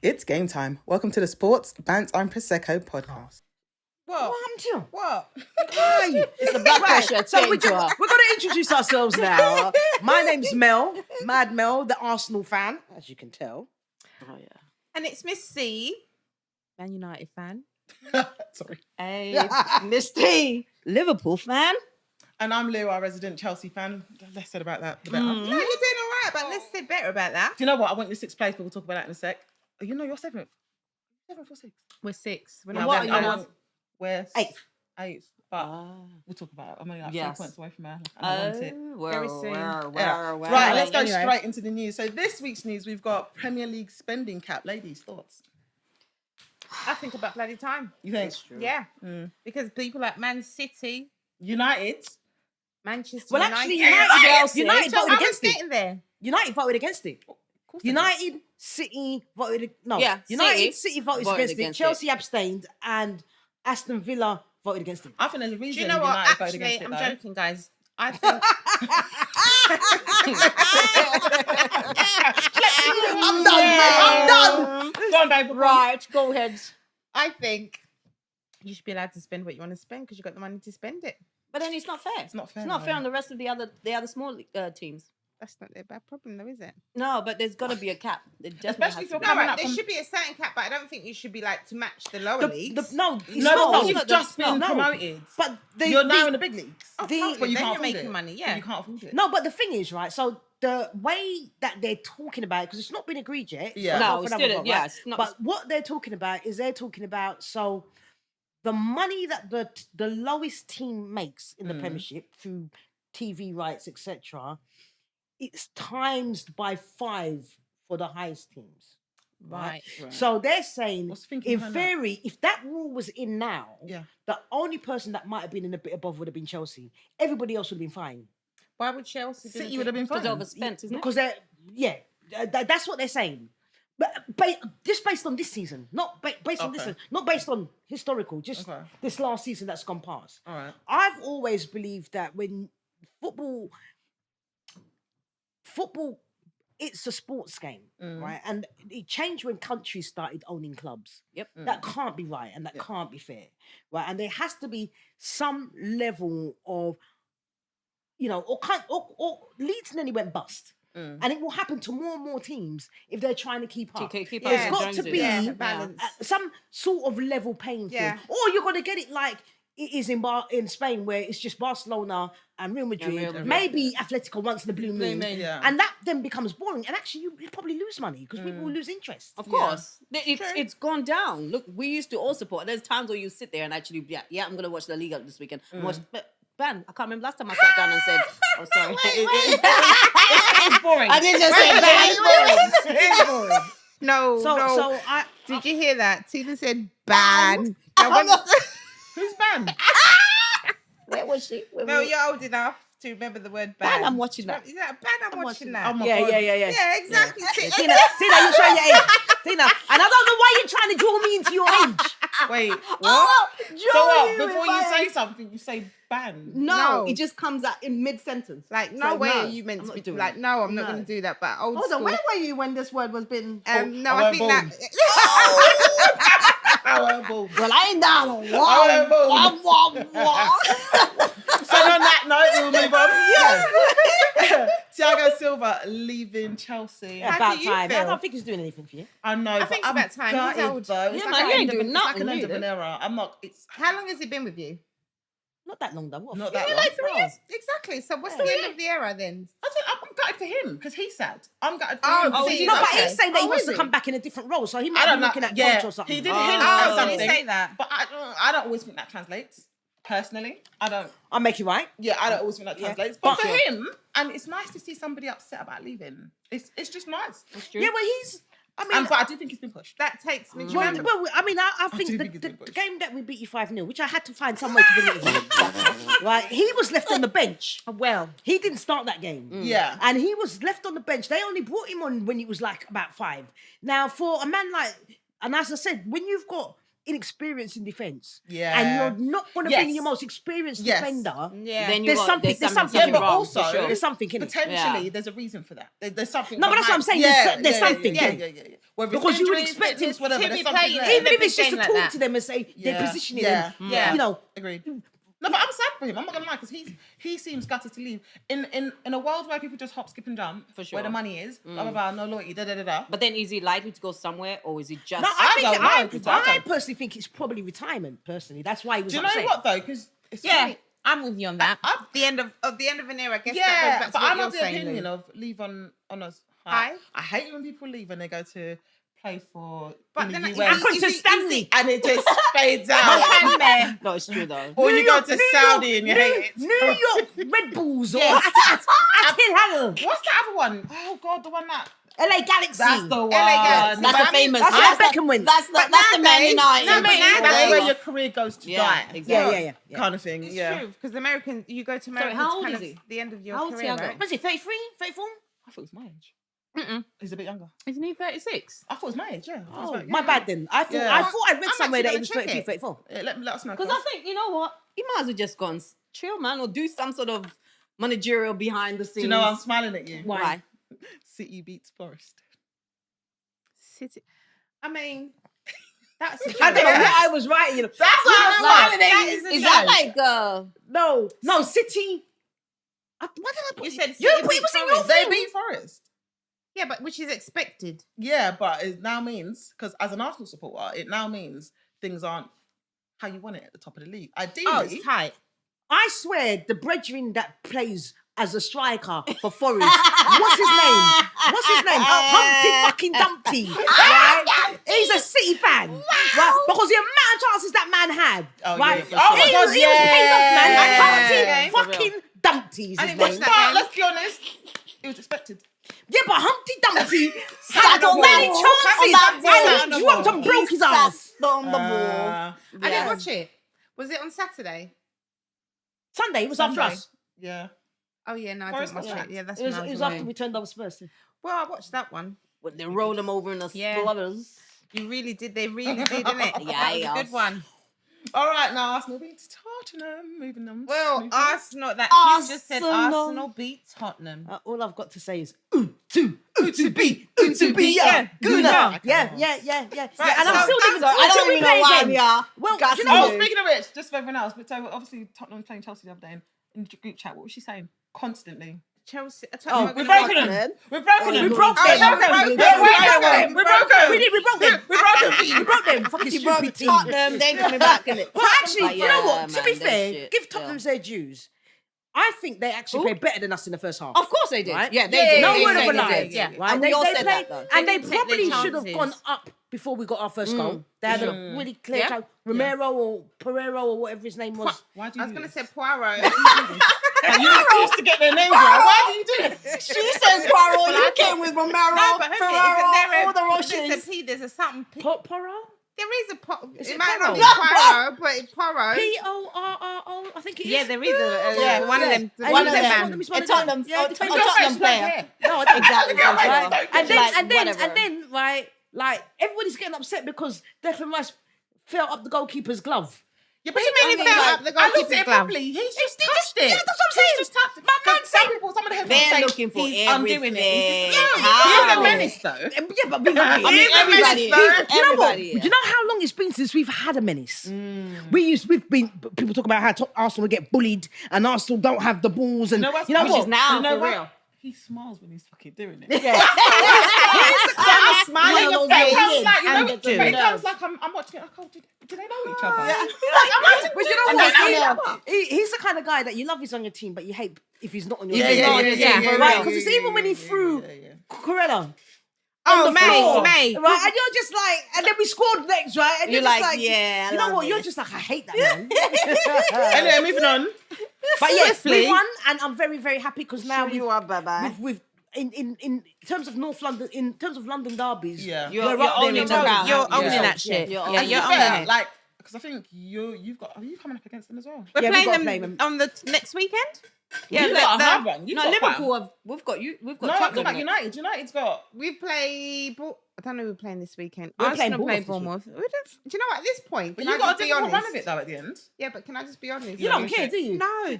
It's game time. Welcome to the Sports, Bants and Prosecco podcast. What? What? Hi. It's the blood pressure. So we're going to introduce ourselves now. My name's Mel, Mad Mel, the Arsenal fan, as you can tell. Oh, yeah. And it's Miss C, Man United fan. Sorry. Hey, Miss T, Liverpool fan. And I'm Lou, our resident Chelsea fan. The less said about that, the better. No, you're doing all right, but let's say better about that. Do you know what? I went to sixth place, but we'll talk about that in a sec. Oh, you know, you're seventh. Seventh or sixth? We're six. We're Yeah, not what one are you now. now? We're Eighth. Eighth. But we'll talk about it. I'm only like 3 Yes. points away from her. And I want it. Very soon. Yeah. Right, let's go straight into the news. So this week's news, we've got Premier League spending cap. Ladies, thoughts? I think about bloody time. You think? Yeah. Because people like Man City, United. Manchester Well, United. actually, United So voted I was against it. getting there. United voted against it. Of course they United, City voted. No. Yeah, United, City City voted voted against it. against Chelsea abstained, and Aston Villa voted against it. I think there's a Do reason you know what? United voted Actually, against it, I'm though. joking, guys. I think I'm done. Go on, babe. right. Go ahead. I think you should be allowed to spend what you want to spend because you got the money to spend it. But then it's not fair. It's not fair. It's not fair no. on the rest of the other small teams. That's not their bad problem, though, is it? No, but there's got to be a cap. There definitely Especially has if to you're be. No, coming right, up there from... should be a certain cap, but I don't think you should be like to match the lower leagues. No, it's No, not. but it's you've not- just no. been promoted. But You're now in the big leagues. Oh, the- probably, But you then can't you're afford making it. money, But yeah. you can't afford it. No, but the thing is, right, so the way that they're talking about it, because it's not been agreed yet. Yeah. not No, for it's another still, vote, yeah, right? it's not. But what they're talking about is so the money that the lowest team makes in the Premiership through TV rights, etc., it's times by 5 for the highest teams. Right. So they're saying, What's the thinking in behind that? theory, if that rule was in now, Yeah. the only person that might have been in a bit above would have been Chelsea. Everybody else would have been fine. Why would Chelsea do City would have been fine. Because overspent, isn't it? Because that's what they're saying. But just based on this season, not based on this, Okay. not based on historical, just Okay. this last season that's gone past. All right. I've always believed that when football, it's a sports game, right? And it changed when countries started owning clubs. Yep. That can't be right, and that can't be fair, right? And there has to be some level of, or Leeds nearly went bust. And it will happen to more and more teams if they're trying to keep up. keep There's up got with to Joneses. be Yeah, balance. some sort of level playing field. Yeah. Or you're going to get it like it is in Spain, where it's just Barcelona and Real Madrid, Real Madrid. maybe Atletico once in a blue moon. Yeah. And that then becomes boring. And actually, you probably lose money because people will lose interest. Of course. It's gone down. Look, we used to all support. There's times where you sit there and actually, yeah, I'm going to watch La Liga this weekend. But Ben, I can't remember last time I sat down and said, oh, sorry. It's boring. I didn't just say Ben. It's boring. No, So no. I Did you hear that? Tina said ban. Now, when- Who's banned? Where was she? no, you're old enough to remember the word ban. Ben, I'm watching that. Is that a ban? I'm watching that. Oh my yeah, God. yeah. Yeah, exactly. See, Tina, you're showing your age. Tina, and I don't know why you're trying to draw me into your age. Wait, what? Oh, So what? Joey, Before you say something, you say ban. No, No. it just comes out in mid-sentence. like, no So, way no, are you meant I'm to not be doing like, it. no, I'm not No. going to do that. But old Hold school. on, where were you when this word was being... No, I I think weren't that. Well, I ain't down on I one. So on that note, we'll move on. Thiago Silva leaving Chelsea. How About do you time. I feel? don't think he's doing anything for you. I know, but think it's I'm about time. He's gutted, old. though. It's Yeah, like man, an you ain't end of- doing it's like nothing an end of either. an era. I'm not. It's How long has he been with you? Not that long though. What? not that long. Like 3 years. Exactly. So what's the end of the era then? I'm gutted for him because he's sad. I'm gutted for Oh, him. 'cause oh, he's he's No, sad. but okay. he's saying that he Oh, wants is to he? come back in a different role, so he I might be don't know. looking at Yeah, coach or something. he did Oh, hint at did he something. say that? But I don't always think that translates. Personally, I don't. I'll make you right. Yeah, I don't always think that Yeah. translates. But But- for him, and it's nice to see somebody upset about leaving. It's just nice. Yeah, well, he's. I mean, But I do think he's been pushed. That takes me. Do you well, remember? well, I mean, I do think think he's the been pushed. game that we beat you 5-0, which I had to find some way to bring it in. Right, he was left on the bench. Well, He didn't start that game. Yeah. And he was left on the bench. They only brought him on when he was like about 5. Now, for a man like, and as I said, when you've got inexperience in defence, Yeah. and you're not going to Yes. bring your most experienced Yes. defender, yeah. Then you there's got- something Yeah, but wrong, also for sure. there's something in it. potentially Yeah. there's a reason for that. There's something. No, but that's what I'm saying. behind- There's something Yeah, in it. yeah. Whether it's Because you would injury, expect him, fitness, whatever. to There's be something playing, there. even if it's just to Like talk that. to them and say they're positioning them. Yeah. You know, Agreed. No, but I'm sad for him. I'm not gonna lie, because he seems gutted to leave. In a world where people just hop, skip, and jump, For sure. where the money is, blah blah blah, no loyalty, da da da da. But then is he likely to go somewhere, or is he just? no, I don't know. I personally think it's probably retirement. Personally, that's why he was Do you know upset. what though? Because Yeah, I'm with you on that. I- the end of an era. I guess that yeah, goes back but to what I'm you're of the saying, opinion Lou. of leave on us High. I hate when people leave and they go to play for But in then the is US. he- is he- Stanley. And it just fades out. My man, No, it's true though. Or you go to Saudi and you hate it. New York Red Bulls or Yes. at Hill, What's the other one? Oh God, the one that. LA Galaxy. That's the one. Galaxy. That's But a I mean, famous. that's that's where the- Beckham went. That's the Man nowadays- United. no, but That's nowadays- where your career goes to Yeah, die. exactly. Yeah. Kind of thing. It's Yeah. true because the American, you go to America, how it's old kind is of he? the end of your How old's career, Thiago? right? Was he 33, 34? I thought it was my age. Mm-mm. He's a bit younger. Isn't he 36? I thought it was my age. Yeah. I thought it was Oh, my my bad then. I thought Yeah. I read I'm somewhere that actually it was gonna check 33, it. 34. Yeah, let us know. Because I think, you know what? He might as well just go and chill, man, or do some sort of managerial behind the scenes. Do you know I'm smiling at you? Why? City beats Forest. City. I mean, that's. I don't know what I was writing. That's why I'm smiling at you. is Is that like No, City. What did I put? You said You City put it beat was in your Forest. They thing. beat Forest. Yeah, but which is expected. Yeah, but it now means, because as an Arsenal supporter, it now means things aren't how you want it at the top of the league. Ideally, Oh, it's tight. I swear, the brethren that plays as a striker for Forest, what's his name? Humpty fucking Dumpty, right? He's a City fan, right? Because the amount of chances that man had, Oh, right? yeah, for sure. He was paid off, man. Yeah. Like, Humpty Yeah. fucking Dumpty is I his didn't watch name. that. but game. let's be honest, it was expected. Yeah, but Humpty Dumpty Sat had on the many ball. chances, On that ball. and he dropped and broke his ass. on the ball. I didn't Yeah. watch it. Was it on Saturday? Sunday, it was after Sunday. us. Yeah. Oh yeah, no, I Forest didn't watch was it. Yeah, that's It when was, I it was away. after we turned over Spurs. Well, I watched that one. When they roll them over in the Yeah. splutters. You really did. They really did, didn't it? Yeah, That was yeah. a good one. All right, now Arsenal beats Tottenham. Moving on. Well, smoothly. Arsenal. That you just said Arsenal. Arsenal beat Tottenham. All I've got to say is Utubi, yeah, Guna, yeah. Right, And I'm so still living. I don't until we even know play why again. we are. Well, Got do you to know Oh, what? do. speaking of which, just for everyone else, but so obviously Tottenham was playing Chelsea the other day in the group chat. What was she saying? Constantly. Chelsea. Oh, Tottenham We're are broken gonna- them. We're broken them. We broke Oh, them. yeah, We broke them. we We broke them. We broke them. We did. We broke them. We broke them. We broke them. Fucking You broke stupid team. Tottenham, they ain't coming back, innit? Well, actually, But you know yeah, what? To man, be that fair, shit, give Tottenham their dues. I think they actually Who? played better than us in the first half. Of course they did. Right? Yeah, they Yeah, did. No They word of a certainly lie. did. Yeah. Right? And we all said played, that, though. and They they didn't take probably their should have gone chances. up before we got our first goal. They had a really clear Yeah. chance. Romero or Pereiro or whatever his name was. Why do I you was going to do say Poirot. this? You refuse to get their names right. Why do you do this? She says Poirot, you came with Romero, No, but Ferraro, all the there's Rushes. a P, there's a something. Poro? There is a Poirot. Is It it might not be Poirot? Poirot, but it's Poirot. P-O-R-R-O, I think it is. Yeah, there is a Yeah, one of yeah. them. And One you of let them. Tottenham is one A of them. Tottenham, Yeah, a defend Your yourself. face Tottenham black player. hair. No, I don't. Exactly. Look at for my sure. face, And then, Like, and then, whatever. and then, like everybody's getting upset because Declan Rice fell up the goalkeeper's glove. Yeah, but What do you mean he fell up the I looked at goalkeeper's it glove? properly. He's just touched it. Yeah, that's what I'm saying. He's just touched it. Man, some people, some of the headlines They're say looking for he's undoing it. He's just, everything. he's a How? menace, though. Yeah, but we love it. I mean, everybody he's is. a menace, Do you know what? Everybody Do is. you know how long it's been since we've had a menace? We've been people talk about how Arsenal get bullied and Arsenal don't have the balls and what's you know funny? what? Which is now, You know for what? real. He smiles when he's fucking doing it. Yeah. He's the kind of smile on your It face. comes like, you know, and but do. it comes like I'm watching it. Like, oh, do they know each other? Yeah. But you know what? He's the kind of guy that you love he's on your team, but you hate if he's not on your team. Right? Because it's even when he threw Corella. Oh, on the floor, May. right? And you're just like, and then we scored next, right? And You're just like, yeah, I you know love what? You're this. just like, I hate that man. Anyway, moving on. But yes, we Swiftly. won, and I'm very, very happy because now Sure you are, bye-bye. we've in terms of North London, in terms of London derbies, Yeah. You're we're up there owning in the terms of- ground. You're Yeah. owning Yeah. that shit. You're Yeah, owning you're it. owning Yeah, it. like, because I think you've got. Are you coming up against them as well? We're Yeah, we've playing got to them play them. on the next weekend. Yeah, you got a hard run. You've No, got Liverpool. We've got you. We've got No, I'm talking Tottenham. about United. United's got. We play. I don't know who we're playing this weekend. We're playing Arsenal play Bournemouth Bournemouth. Do you know what? At this point, But can you I got a just be difficult honest? run of it though at the end. Yeah, but can I just be honest? You don't care, do you? No. You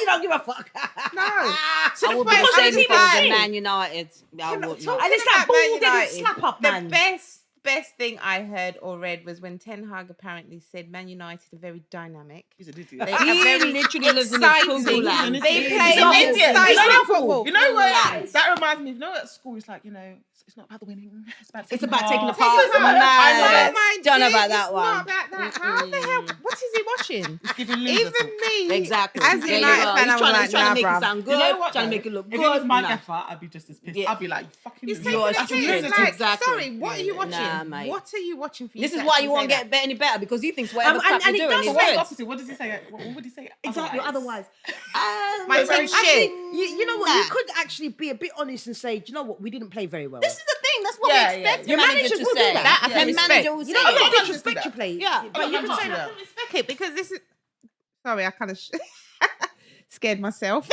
don't give a fuck. No. I To the would point be the I same was if it was like, a Man United. I would talking not. And it's that about Man ball-headed United, slap-up, the man. best thing I heard or read was when Ten Hag apparently said Man United are very dynamic. He's an idiot. They He are very literally lives in a exciting. cuckoo land. They He's play an idiot. exciting football. You know what? That reminds me. You know, at school, it's like, it's not about the winning. It's about taking the part. part. It's about- I know Mad. it. my Don't know dear, about that it's one. not about that. How the hell? What is he watching? It's giving losers Even talk. me, Exactly. as a There you United go. fan, I He's was like, trying to nah, make it bruv. sound good. You know what? Trying to though? make it look If good. it was my Nah. gaffer, I'd be just as pissed. Yeah. I'd be like, fucking He's lose. taking You're the a piss. loser. Like, Exactly. sorry, what are you watching? Nah, mate. What are you watching for? you This to is why actually you say won't that? get any better because he thinks whatever And- crap and you're it doing does is But what's the good. opposite? What does he say? What would he say? Exactly. Otherwise, My But team's actually, shit. you know what? Nah. You could actually be a bit honest and say, do you know what? We didn't play very well. This is the thing. That's what Yeah, we expect yeah. the Your manager managers to will do say. that. That I The can respect. manager will You say know, I they don't it. disrespect your play. Yeah. But you can say that. that. I respect it because this is. Sorry, I kind of scared myself.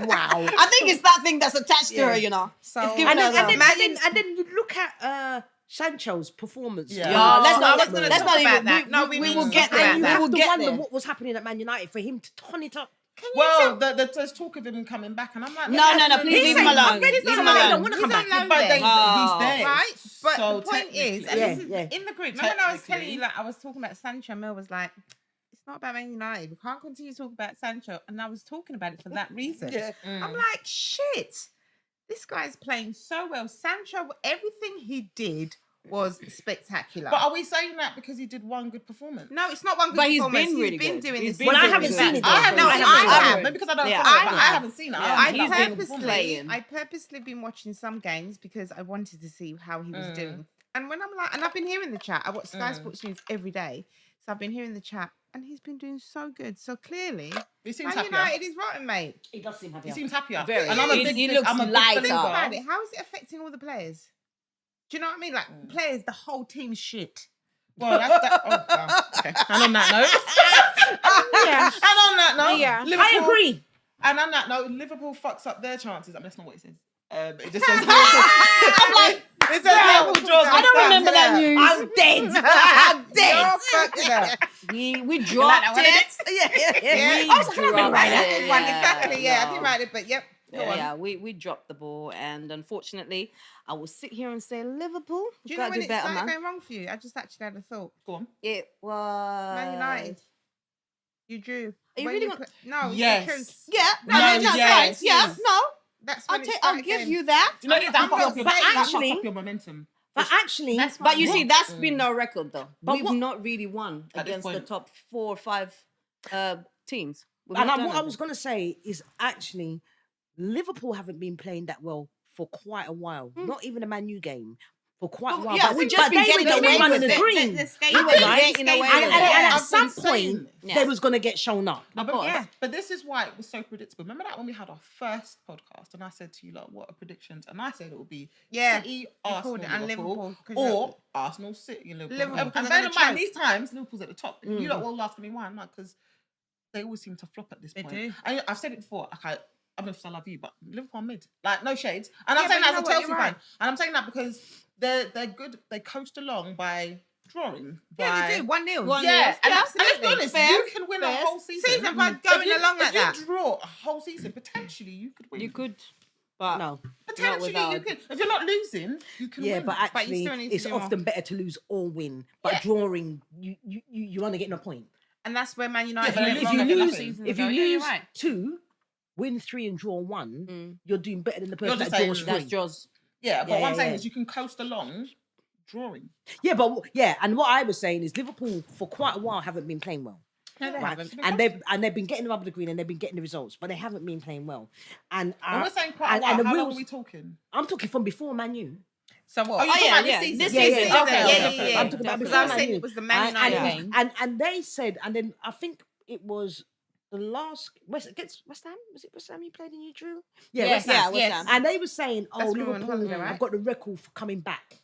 Wow. I think it's that thing that's attached to her, you know. So It's giving And her then, the- and then you look at Sancho's performance. Yeah. Yeah, let's I not. was gonna Let's talk not about even. that. No, we we will need get to there. talk And you about We have will to get wonder there. what was happening at Man United for him to turn it up. Well, there's talk of him coming back, and I'm like, No, please He's leave him saying, alone. I've read Leave him somewhere they don't alone. want to He's come on back. loan But there. Oh. he's there, Right? But So the point is, and Yeah, this is yeah. in the group. Remember when I was telling Technically- you, like, I was talking about Sancho, Mel was like, it's not about Man United. We can't continue to talk about Sancho. And I was talking about it for that reason. Yeah. I'm like, shit, this guy's playing so well. Sancho, everything he did was spectacular. But are we saying that because he did one good performance? no, it's not one good But he's performance. been really He's been good. doing He's this. been Well, I really haven't good. seen it. I haven't. No, seen it. I I have. have. Maybe because I don't Yeah, follow I it, but I have. haven't seen it. Yeah, I he's haven't seen been it. playing. I purposely been watching some games because I wanted to see how he was doing. And when I'm like, and I've been hearing the chat. I watch Sky Sports News every day, so I've been hearing the chat, and he's been doing so good. So clearly, He seems Man happier. United is rotten, mate. He does seem happy. He seems happier. Very. And I'm a He- big, he big- looks I'm a big lighter. Think believer. about it. How is it affecting all the players? Do you know what I mean? Like players, the whole team's shit. Well, that's that. Oh, wow. Okay. And on that note, Yeah. and on that note, Yeah. Liverpool, I agree. And on that note, Liverpool fucks up their chances. I mean, that's not what it says. It just says Liverpool. I'm like, it says Liverpool draws. I don't remember that news. I'm dead. I'm dead. You're fucking up. We dropped it. Yeah. We I was like, I don't dropped remember it. that. One, exactly. Yeah, I no. didn't write it, but yep. Go on. Yeah, we dropped the ball, and unfortunately, I will sit here and say Liverpool. Do you know Gotta when do it better, started man. going wrong for you? I just actually had a thought. Go on. It was Man United. You drew. Are you When really pla- gonna- No, it's Yes. the truth. Yeah, No, that's yes. right. Yeah, no, That's when I'll give you that. Do you know that I'm fucks not up your, saying- that fucks actually- up your momentum? But actually, That's But you what- see, that's been no record though. But We've what- not really won At this against the point. top 4 or 5 teams. We've and not done what I it. was going to say is actually, Liverpool haven't been playing that well for quite a while. Not even a Man U game for quite a Well, while. yeah, but we've but just been they getting were away running with the it. green. We were getting away And, with and it. at I've some been saying point, this. Yeah. they was going to get shown up. No, but, course. yeah. But this is why it was so predictable. Remember that when we had our first podcast and I said to you, like, what are predictions? And I said it would be Yeah, City, called Arsenal, it, and Liverpool, Liverpool, 'cause or you're- Arsenal, City, and Liverpool. Liverpool, And because bear they're in gonna mind, choke. these times, Liverpool's at the top. You lot will ask me why. I'm like, because they always seem to flop at this They point. do. I've said it before. Okay, I don't know if I love you, but Liverpool are mid. Like, no shades. And I'm Yeah, saying but that you as a know what, Chelsea you're fan. right. And I'm saying that because they're good. They coast along by drawing. Yeah, by, they do. 1-0. One- Yeah, and let's be absolutely. honest, Fair, you can win a fair. whole season. Season by going along like that. If you draw a whole season, potentially you could win. You could, but No. Potentially without- you could. If you're not losing, you can Yeah, win. but you actually, still need to it's do more. often better to lose or win. But Yeah. drawing, you want to get no point. And that's where Man United but went if wrong you a few lose- seasons If you ago. Yeah, you're lose right. 2, win 3 and draw 1, you're doing better than the person just that draws saying 3. that's Jaws. Yeah, but Yeah, what I'm yeah, saying yeah. is you can coast along drawing. Yeah, but and what I was saying is Liverpool for quite a while haven't been playing well. No, they Right? haven't. And they've been getting the rub of the green and they've been getting the results, but they haven't been playing well. And When we're saying quite a and while, the how long wheels- are we talking? I'm talking from before Man U. So what? Oh, you're talking yeah, about yeah. this season? This Yeah, season. yeah, Okay, yeah, okay. yeah. I'm talking about Because before I was Man saying U. it was the Man United game. And they said, and then I think it was the last against West Ham. Was it West Ham you played and you drew? Yeah, Yes, West Ham. West Ham. And they were saying, That's "Oh, when we were on Liverpool holiday, right? have got the record for coming back."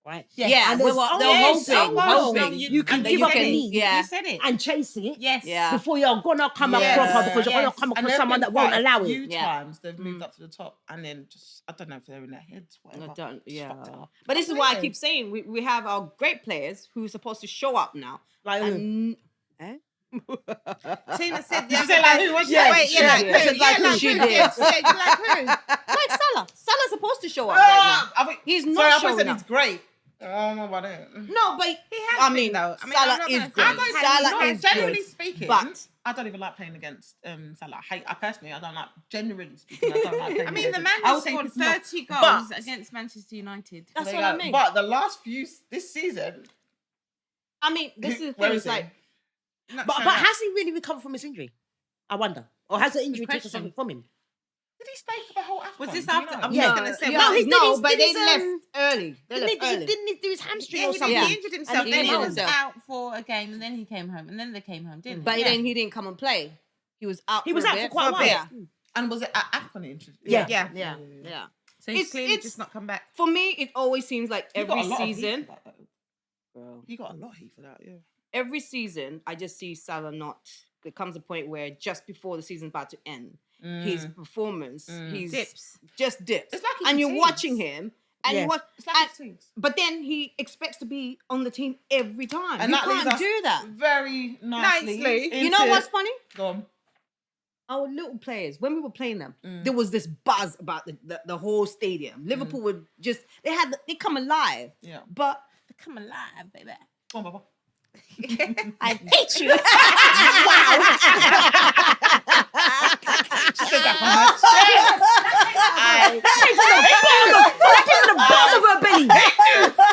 right? Yeah, And we there's were always hoping. you can that give up a can- lead Yeah. You said it. and chase it Yes. Yeah. before you're gonna come Yeah. across because you're gonna Yes. come And across there've someone been that won't quite allow a few it. Yeah. times they've moved up to the top, and then just I don't know if they're in their heads, whatever. I don't, Just yeah. fucked it up. But this is why I Completely. keep saying we have our great players who are supposed to show up now. Like who? And Tina said the Did you other say like day- who? What'd you Yeah, say? wait, She yeah, like did. who? She Yeah, did. like She who? did. Yes, yeah, you're like who? like Salah's supposed to show up right now. He's not Sorry, I thought showing you said up. he's great. I don't know about it. No, but He has I been, mean, though. I mean, I'm Salah not is gonna great. say- Salah No, is generally good. speaking, But I don't even like playing against Salah. I personally, I don't like. Generally speaking, I don't like playing. I mean, the against man him. I has would say scored he's not- 30 goals but- against Manchester United. that's There what you I go. mean. But the last few this season, I mean, this is the where thing. is It's he? like Not But showing up. has he really recovered from his injury? I wonder. Or has the injury taken question. something from him? Did he stay for the whole AFCON? Was this Do you after- know? I'm Yeah. just gonna say, yeah, no, he did no, his- but did they his, left early. They Didn't left he, early. didn't he do his hamstring Yeah, or he, something? did. He injured himself. he Then he came was himself. out for a game, and then he came home, and then they came home, didn't But he? then he didn't come and play. He was out. He was for a out bit. for quite a while. Yeah, And was it at AFCON interest? Yeah. Yeah. yeah. So he's It's- clearly it's- just not come back. For me, it always seems like He got every a lot of heat season. for that, though. He got a lot of heat for that. Yeah. Every season, I just see Salah not. There comes a point where just before the season's about to end, his performance, he's Dips. just dips. It's like he and you're fatigues. watching him, and Yeah. you watch, It's like and- his teams. but then he expects to be on the team every time. And you that leads can't us do that. very nicely. Nicely. You know into- what's funny? Go on. Our little players, when we were playing them, there was this buzz about the whole stadium. Liverpool would just they come alive. Yeah. But Come alive, baby. Go on, Baba. I hate you. She said that from her chest. The bottom of her belly.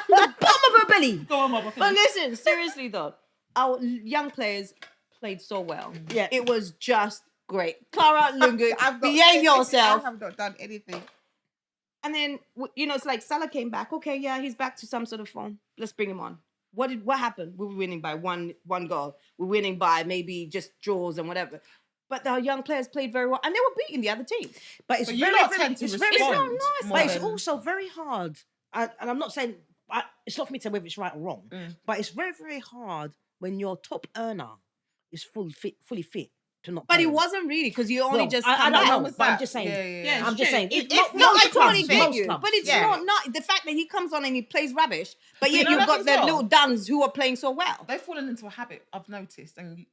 The bottom of her belly. Go on, Baba. But listen, seriously though, our young players played so well. Yeah. It was just great. Clara Lungu, I've got behave anything- yourself. I have not done anything. And then it's like Salah came back. Okay, yeah, he's back to some sort of form. Let's bring him on. What happened? We were winning by one goal. We're winning by maybe just draws and whatever. But the young players played very well, and they were beating the other teams. But it's But you very, lot very, tend to it's respond. very, not nice, more but it's than- also very hard. And I'm not saying it's not for me to say whether it's right or wrong, but it's very, very hard when your top earner is fully fit to not. But play. it wasn't really because you only Well, just I come don't back. know, was but I'm that? just saying. Yeah. I'm it's just true. saying. If- Most if- No, I clubs, totally get most you. clubs. But it's Yeah. not the fact that he comes on and he plays rubbish, but you yet know you've that got as the well? little duns who are playing so well. They've fallen into a habit, I've noticed, and you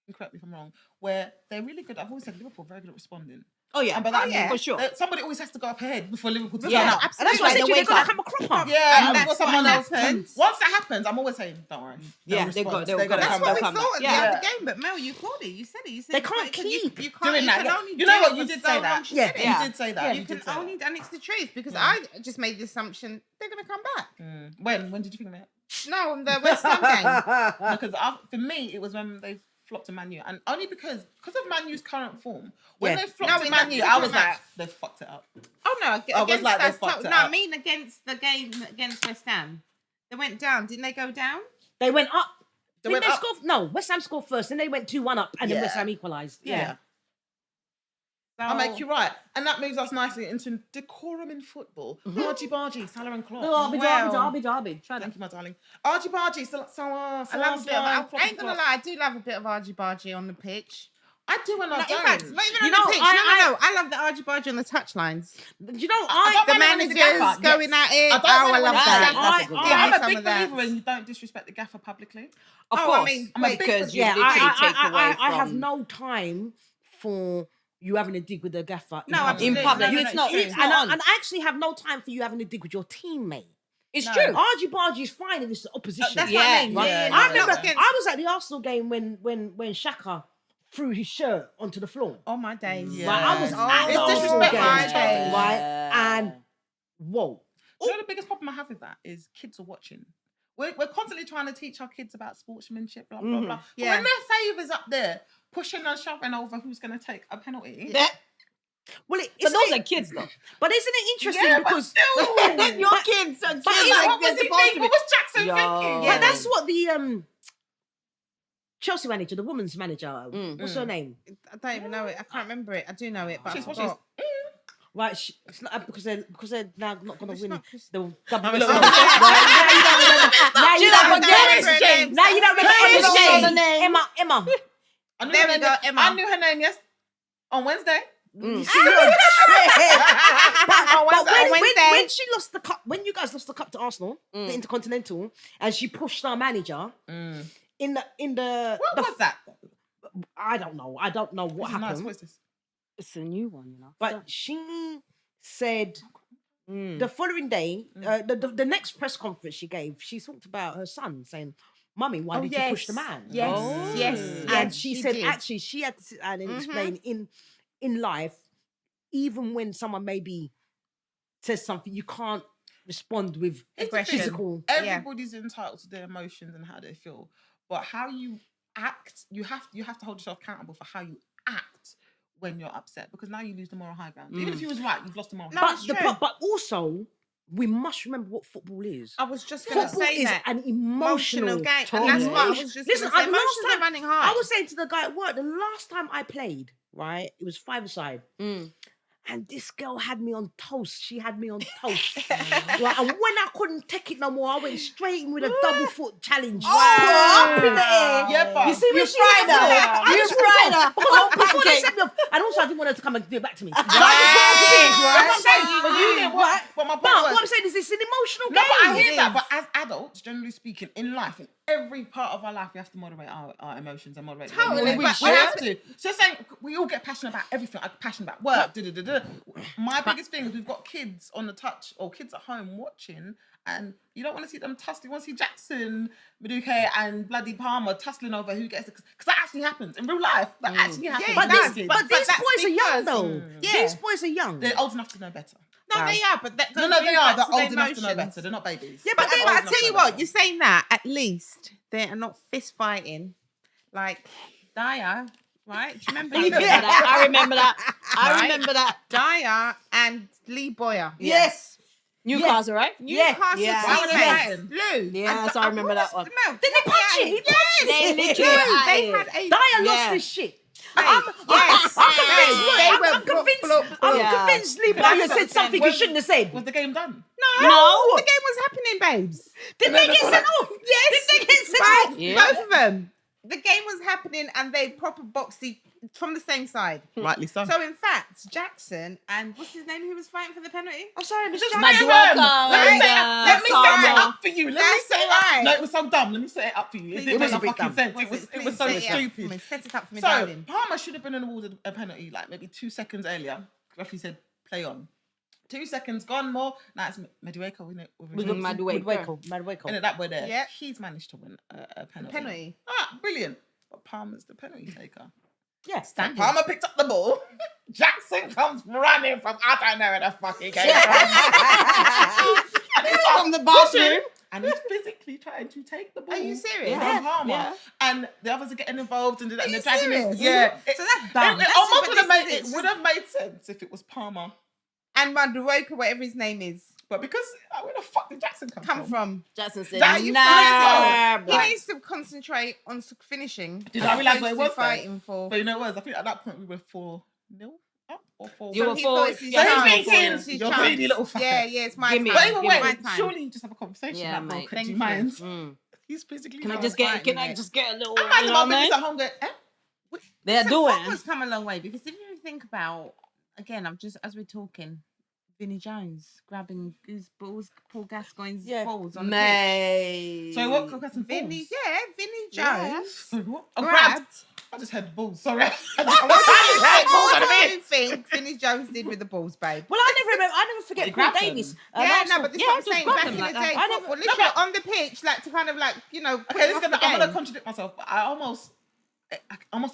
can correct me if I'm wrong, where they're really good. I've always said Liverpool very good at responding. Oh yeah, And by that I yeah, mean, for sure. somebody always has to go up ahead before Liverpool to Yeah, turn up. And that's why I Like said the to you, they're wake gonna up. come a cropper. Yeah, And I've that's got someone what else. happens. Once that happens, I'm always saying, don't worry. Yeah, They'll they respond. they'll They're gonna come That's come what back. we come back. thought at the Yeah. end of the game, but Mel, you called it. You said it. You said They you can't because you keep can't. doing You that. can Yeah. only You know do what? it You for did so say long. that. She Yeah. said it. Yeah. You did say that. Yeah, You you can did say only, that. and it's the truth because I just made the assumption they're going to come back. When did you think that? No, on the West Ham game. Because for me, it was when they flopped to Man U, and only because of Man U's current form. When Yeah. they flopped No, to in Man that U, I was particular like, they fucked it up. Oh no, I was against like, they us. fucked it No, up. I mean against the game against West Ham. They went down. Didn't they go down? They went up. They Didn't went up. score? No, West Ham scored first, then they went 2-1 up, and then Yeah. West Ham equalised. Yeah. So, I'll make you right. And that moves us nicely into decorum in football. Argy Bargy, Salah and Klopp. No, Derby. Try that. Thank you, my darling. Argy Bargy, I love a bit of, I ain't gonna lie, I do love a bit of Argy Bargy on the pitch. I do and I No, don't. in fact, not even You on know, the pitch. I- No. I love the Argy Bargy on the touchlines. You know, I don't The mind it when he's a managers gaffer, going yes. at it. I don't I mind it when love he's a that. gaffer. That's a good Yeah, one. I'm Give a me big some of that. believer in you don't disrespect the gaffer publicly. Of Oh, I course, mean, I'm a wait, big because you yeah, literally I take away from. have no time for you having a dig with the gaffer. No, public. in absolutely. public. No, It's no, not. true. It's And not on. I actually have no time for you having a dig with your teammate. It's No. true. Argy Bargy is fine if it's the opposition. That's Yeah, what I mean. right? yeah, I yeah, remember yeah. I was at the Arsenal game when Shaka threw his shirt onto the floor. Oh my days. Yeah. Right, I was Oh, at the it's Arsenal disrespectful. game, Yeah. right? And whoa. Do you know the biggest problem I have with that is kids are watching. We're constantly trying to teach our kids about sportsmanship, blah, blah, blah. But Yeah. when their favour's up there, pushing and shoving over who's going to take a penalty. Well, But those are kids, though. but isn't it interesting Yeah, but because still. Your kids are but kids it's- like What they're was he supposed to thinking? be. What was Jackson Yo. thinking? but that's what the Chelsea manager, the women's manager, what's her name? I don't even know it. I can't remember it. I do know it, but She's I what she's. forgot. right? It's not, because they're now not going to win the I'm WSL. a little- Now you don't remember Names. Now you don't remember Who is she? everything. Emma. I knew There her we name- go, Emma. I knew her name on Wednesday. You see, you're a trip. But Wednesday. when she lost the cup, when you guys lost the cup to Arsenal, the Intercontinental, and she pushed our manager in the What was that? I don't know what This is happened. nice. What's this? It's a new one, you know. But she said the following day, the next press conference she gave, she talked about her son saying, "Mummy, why did you push the man?" Yes, Oh. yes. And she said, did. actually, she had to sit down and explain in life, even when someone maybe says something, you can't respond with Aggression. physical. Everybody's entitled to their emotions and how they feel, but how you act, you have to hold yourself accountable for how you act when you're upset, because now you lose the moral high ground. Even if you was right, you've lost the moral No, high it's ground. true. But also, we must remember what football is. I was just going to Football say is that. an emotional game. talk. And that's what I was just Listen, going to say. the last Emotions time- are running high. I was saying to the guy at work, the last time I played, right, it was five-a-side. And this girl had me on toast. She had me on toast. Right, and when I couldn't take it no more, I went straight in with a double foot challenge. Wow. Up in the air. Yeah, but You see me? You fried her. You fried her. Oh, Before they pancake. sent me off. And also, I didn't want her to come and do it back to me. That's what I'm saying. Right? But you didn't. Right? But my point But was, what I'm saying is, it's an emotional no, game. but I hear It that. is. But as adults, generally speaking, in life, in every part of our life, we have to moderate our emotions and moderate. our Totally, emotions. but We have to. So saying we all get passionate about everything. I'm passionate about work. My biggest thing is we've got kids on the touch or kids at home watching, and you don't want to see them tussling. You want to see Jackson, Madueke, and bloody Palmer tussling over who gets it, because that actually happens in real life. That actually happens. But, does. these, But but these that's boys are young, though. because- These boys are young. They're old enough to know better. No, they are, but that No, goes they really are. back They're to their old enough to know emotions. better. They're not babies. Yeah, but They're I old enough tell to you know what, better. you're saying that at least they are not fist fighting like Dyer, right? Do you remember? I remember that. I remember that. I Right? remember that. Dyer and Lee Boyer. Yes. Newcastle, right? Newcastle Yeah. Why were they teammates. fighting? Lou. Yes, I remember that one. No, Didn't he punch it? He punched Yes, it. They literally they had had a Dyer lost Yeah. his shit. I'm convinced. They were I'm convinced. I'm Yeah. convinced Lee But Boyer that's said what something I'm he saying. shouldn't have said. Was the game done? No, the game was happening, babes. Did they get sent off? Yes, Did they get sent right, off? Yeah. both of them. The game was happening, and they proper boxed from the same side. Rightly so. So in fact, Jackson and what's his name, who was fighting for the penalty? I'm sorry, Mr. Just Jackson. let Madueke me set and, it Palmer. up for you. Let me That's set it right. up. No, it was so dumb. Let me set it up for you. It Please, didn't was make a no bit fucking dumb. sense. It was so Set it up for me. stupid. Set it up for me, So darling. Palmer should have been awarded a penalty like maybe 2 seconds earlier. Referee said play on. 2 seconds gone more. Now it's Madueke, isn't it? With Madueke. And that way there. Yeah. He's managed to win a penalty. Penalty. Ah, brilliant. But Palmer's the penalty taker. Yeah, Standing. Palmer picked up the ball. Jackson comes running from I don't know where the fuck he came and he's From the bathroom. and he's physically trying to take the ball. Are you serious? From Palmer. Yeah. And the others are getting involved and they're you dragging him. serious? Yeah. So that's dumb. It That's almost but would have this made is- it would have made sense if it was Palmer. And Madueke, whatever his name is, But because where the fuck did Jackson come from. Jackson said, That you nah, He black. needs to concentrate on finishing. Did I realise what it opposed to was though? fighting for? But you know what? I think at that point we were 4-0 up or 4. You were he four- thought it's his yeah, So chance. he's He thinking, thinks his you're chance. greedy little fucker. Yeah, it's my Give me- time. But even Give when, my time. surely you just have a conversation. Yeah, about mate. could Thank you you. mind? Mm. He's physically. Can I fine. just get? Can I mate. just get a little? I'm minding you know my what I business mean? at home. Going, They're So doing. football's come a long way because if you think about, again, I've just as we're talking, Vinnie Jones grabbing Paul Gascoigne's balls on the pitch. Mate. So what? Vinny? Vinnie Yeah. Jones What? grabbed. I just had balls. Sorry. What do you think Vinnie Jones did with the balls, babe? Well, I never forget He Paul grabbed Davis. him. Yeah, no, but this is what I'm saying. grab Back them in the like day, that. football, literally on the pitch, like to kind of like, put Okay, him off the I'm gonna game. contradict myself, but I almost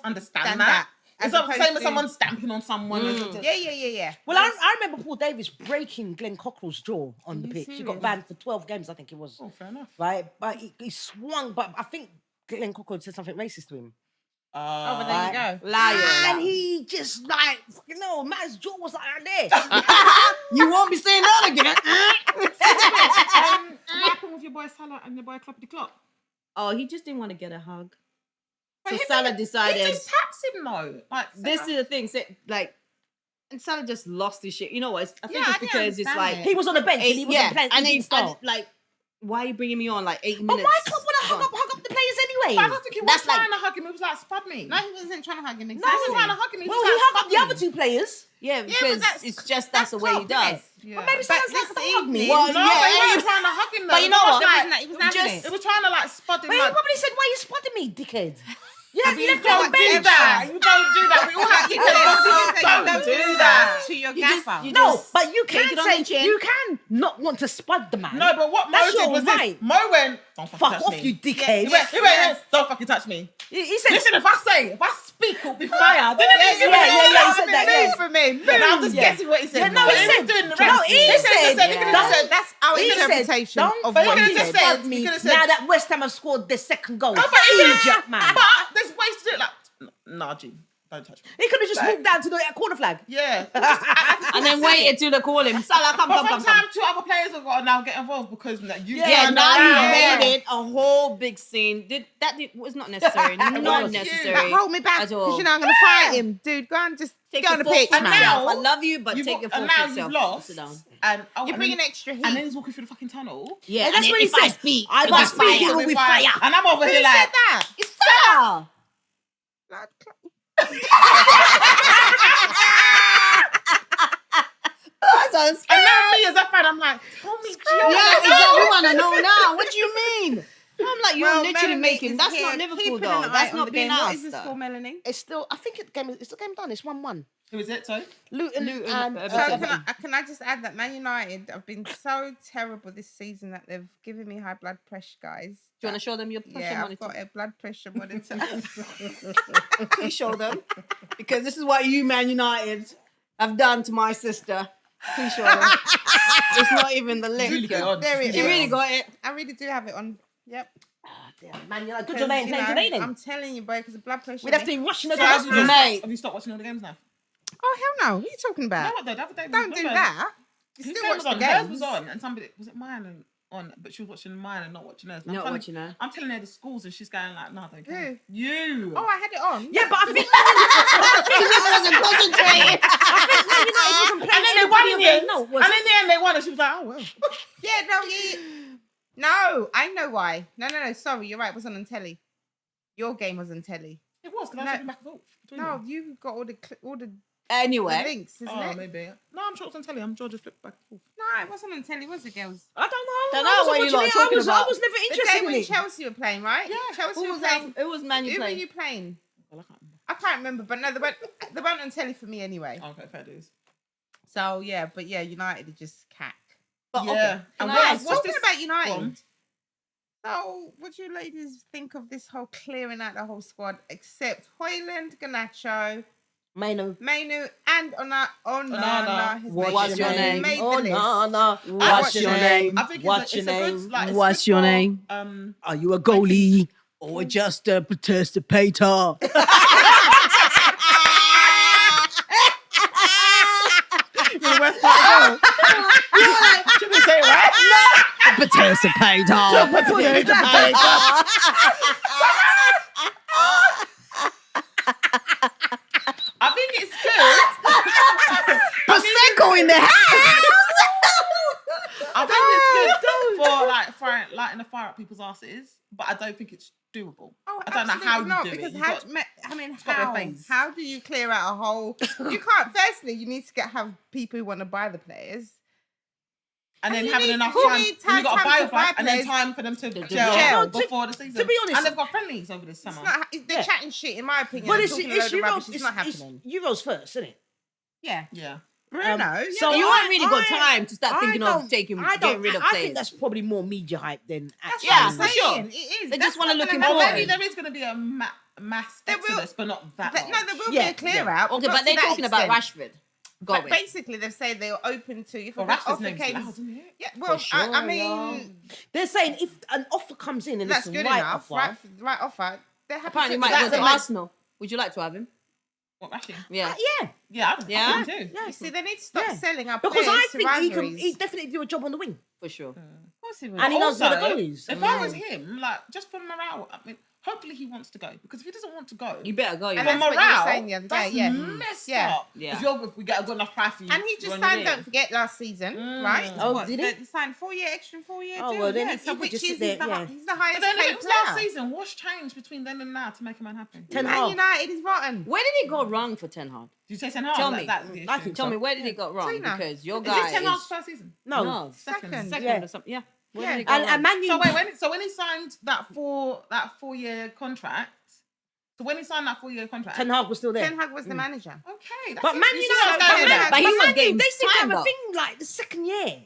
understand Stand that. as It's not the opposed same as to- someone stamping on someone. Yeah. Well, I remember Paul Davis breaking Glenn Cockrell's jaw on the you pitch. He got serious? banned for 12 games, I think it was. Oh, fair enough. Right? But he swung, but I think Glenn Cockrell said something racist to him. Oh, but there you go. Liar. And he just like, fucking no, man's jaw was like there. You won't be saying that again. What happened with your boy Salah and your boy Kloppity Klopp? Oh, he just didn't want to get a hug. But So he- Salah He decided. just taps him though. Like This Salah- is the thing. Like And Salah just lost his shit. You know what? I think Yeah, it's I didn't because it's understand like... it. He was on the bench and he wasn't playing. and he then didn't start. like, why are you bringing me on like 80 But minutes? my club want to hug up the players But I anyway. don't think he was That's trying to hug him. He was like, spud me. No, he wasn't trying to hug him. No, he Exactly. was trying to hug him. Well, was he like, hugged up spud the me. other two players. Yeah, but because that's- it's just that's the way he Klopp, innit? does. Yeah. But maybe But Salah's like, this don't hug me. evening- Well, No, yeah, but he yeah. was trying to hug him though. But you know It was what? like- He was having just- it. It was trying to like spud him But he like... probably said, why are you spotting me, dickhead? Yeah, But you you left me on don't the do bench. that. You don't do that. We all have to You said don't do that. to your You just- gaffer. you No, just but you take can it on the say, chin. you can not want to spud the man. No, but what Mo That's did your was right. this. Mo went, don't fucking Fuck touch off, me. you dickhead. He went, don't fucking touch me. He said, Listen, if I speak, it'll be fire. Didn't he? he said that, yeah. Move for me. Yeah, now I'm just Yeah. guessing what he said. Yeah, no, But he was said- doing the no, rest. he said, Don't- That's our he said, interpretation don't of But what you he could've just said. said- spud me you could've said- now that West Ham have scored their second goal. Oh, but he said- Idiot, man. But there's ways to do it. Like, nah, G, don't touch me. He could have just walked down to the corner flag. Yeah. And then waited till they call him. Salah, come. But from time two other players have got to now get involved because you Yeah, Yeah, turned now around. you made it a whole big scene. Was not necessary. Not was necessary. Like, hold me back at because all. you know I'm going to fight him. Dude, go and just Take go on your the foot pitch, for man. now- I love you, but You've take your got- foot and for now yourself. you've lost. Sit down. And You're bringing extra heat. And then he's walking through the fucking tunnel. Yeah, that's what he if I said. speak, If it'll I be speak, fire. it will be fire. And I'm over Who here said like, that? It's Salah. Like, That's and now me as a fan, I'm like, tell me, Yeah, exactly. We want to know now. What do you mean? I'm like, you're well, literally Melanie making. is That's here not Liverpool keeping though. an eye That's on not the being game. What us. is the score, Melanie? It's still, I think it's the game done. It's 1-1. Who is it, sorry? Luton Luton, and Everton. So Everton. can I just add that Man United have been so terrible this season that they've given me high blood pressure, guys. Do you want to show them your pressure Yeah, I've monitor? got a blood pressure monitor. Please show them, because this is what you, Man United, have done to my sister. Please show them. It's not even the link. Really go on. There it You is. really got it. I really do have it on. Yep. Damn, man, you're like, good Because, job ain't you playing know, today then. I'm telling you, boy, because the blood pressure. We'd have to be rushing the So have you hospital. Mate. have you stopped watching all the games now? Oh hell no! What are you talking No, about? what though? The other day, Don't do remember, that. You Whose still game watch was the on? Hers games. was on, and somebody was it mine and on, but she was watching mine and not watching hers. And Not I'm watching her. I'm telling her the schools, and she's going like, "No, don't care." Who? You. Oh, I had it on. Yeah, but I think She just wasn't concentrating. and then they won in the end. No, And in the end, they won, and she was like, "Oh well." Yeah, no, no, I know why. No. Sorry, you're right. It was on telly. Your game was on telly. It was because I No. was back and forth. between No, them. you got all the Anyway, links, isn't Oh, it? maybe. No, I'm sure it's on telly. I'm Georgia flipped back and forth. No, it wasn't on telly, was it, girls? I don't know. Don't know I wasn't what you watching lot it. are talking I about. was never The interested game in when it. Chelsea were playing, right? Yeah, Chelsea who were was playing. that? It was Man Who U were playing. you playing? Well, I can't remember. I can't remember, but no, they weren't on telly for me anyway. Oh, okay, fair dues. So yeah, but yeah, United are just cack. But Yeah. okay. And Can what I else? ask- What's Talking this about United. from? So, what do you ladies think of this whole clearing out the whole squad except Hoyland, Garnacho, Maino. Mainu, and Onana? Onana. What's your name? Made the Oh, list. no. What's your name? I think What's it's your a name? good, like, it's What's good your for, name? Are you a goalie or just a participator? Should we say it right? Participator. I think it's good. Prosecco in the house. I think it's good for like lighting the fire up people's asses, but I don't think it's doable. Oh, I don't know how you absolutely not, do because it. how, got to be a phase. how do you clear out a whole? You can't. Firstly, you need to have people who want to buy the players. And then you having need- enough you time, need and you got to time buy to a fight, and then players. time for them to gel gel No, before the season. to be honest- and they've got friendlies over this It's summer. not. They're Yeah. chatting shit, in my opinion. But and it's talking a load of Euros. rubbish. It's not happening. Euros first, isn't it? Yeah, Yeah. Bruno. so you I- haven't really got I- time to start thinking of getting rid of I players. think that's probably more media hype than That's actually. what I'm for sure. saying. It is. They That's just wanna not look gonna Or important. maybe happen. there is going to be a mass There will- exodus, but not that No, there will Yeah, be a clear yeah. out. Okay, not but to they're that talking about extent. Rashford But going. basically, they've said they're open to if Well, an Rashford's offer name's came. loud, isn't it? Yeah, well, sure, I mean, They're saying if an offer comes in and that's it's good right enough. offer, Right offer. They're happy Apparently, to might that's go to it. Arsenal. Would you like to have him? What, Rashie? Yeah. yeah, Yeah, I Yeah? would do. yeah. You see, they need to stop Yeah. selling our Because players I to think he rivalries. he definitely do a job on the wing, For sure. Of course he would. and he knows where the Also, goal is. If I was him, like, just for morale, I mean, Hopefully he wants to go, because if he doesn't want to go, You better go. And for that's what you were morale, saying the other day, that's yeah. messed Yeah. up. Yeah. If we get a good enough price for you, And he just signed, don't forget, last season, right? Oh, What, did he? He signed 4-year, extra 4-year Oh, deal. well, then yeah, he so could which just is sit there, he's the, yeah. he's the But highest then if paid it was last player. season, what's changed between then and now to make a man happy? Ten Man Hag. United is rotten. Where did it go wrong for Ten Hag? Did you say Ten Hag? Tell That- me. that's the I issue. think Tell so. me, where did it go wrong? Tina. Because your Is guy it Ten is Hag's first season? No. Second. second Yeah. or something. Yeah. Where Yeah. did it go wrong? And Man U. So wait, so when he signed that 4-year contract, Ten Hag was still there. Ten Hag was the manager. Okay, that's But it. Man You United, see what I'm but going Man, at? But he but was Man U, getting they seem to time, have a though. thing like the second year.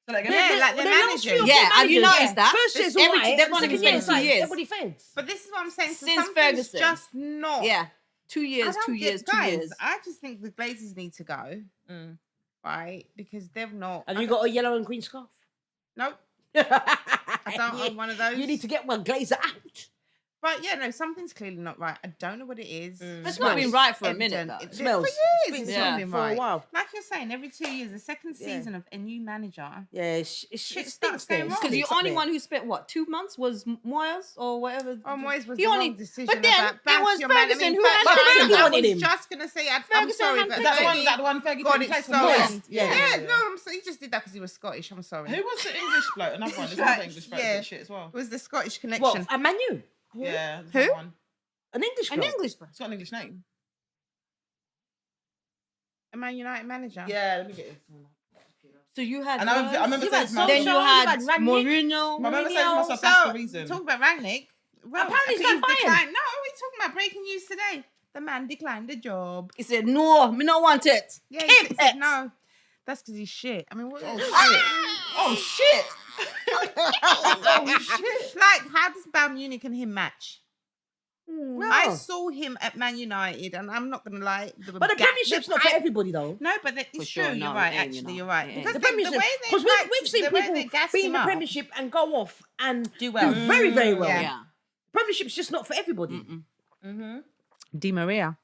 So like, Yeah, like the last manager. few Yeah, have you managers, noticed that? First year's Every- alright, they've only second been year, it's 2 like years. everybody faints. But this is what I'm saying. So Since something's Ferguson. just not. Yeah. 2 I years, don't 2 get- years, 2 guys, years. I just think the Glazers need to go, right? Because they've not. Have you got a yellow and green scarf? Nope. I don't own one of those. You need to get one Glazer out. But yeah, no, something's clearly not right. I don't know what it is. It's not been right for a minute, though. It Smells. For years, it's Yeah. not been For a right. while. Like you're saying, every 2 years, the second Yeah. season of a new manager. Yeah, it Shit stinks starts there. going It wrong. Because the stinks up only there. one who spent, what, 2 months was Moyes or whatever? Oh, Moyes was He the only- wrong decision. but then about it was your man. Ferguson who had But to Fergie bring him. wanted I him. was just gonna say, I'm Ferguson sorry, had but to Is that the one? Fergie Is that the one Fergie got put in it place so for wrong. Moyes? Yeah, no, I'm sorry. He just did that because he was Scottish. I'm sorry. Who was the English bloke? Another one. There's another English bloke. Yeah. Yeah. Shit as well. It was the Scottish connection. What, a Man U? Yeah. there's Who? another One. An English An bloke? English man. It's got an English name. A Man United manager. Yeah. Let me get it. So you had. And I remember You saying had to myself, Then you Solskjaer, had you had Rangnick. Mourinho. I remember saying to myself, So, that's the reason. talk about Rangnick. Well, Apparently he's I gone think Bayern. declined. No, we're talking about breaking news today. The man declined the job. He said, no, me not want it. Yeah, he Keep said it. no. That's because he's shit. I mean, what? Oh shit! Oh, shit. Like, how does Bayern Munich and him match? No. I saw him at Man United, and I'm not gonna lie. But the Premiership's not for everybody, though. No, but it's For true. sure, You're no, right. it ain't, you Actually, know. you're right. It ain't. Because The the Premiership, way they because hyped- we've seen the way people they gassed be in him the up. Premiership and go off and Do well. do very, very well. Yeah. Yeah. Premiership's just not for everybody. Di Maria,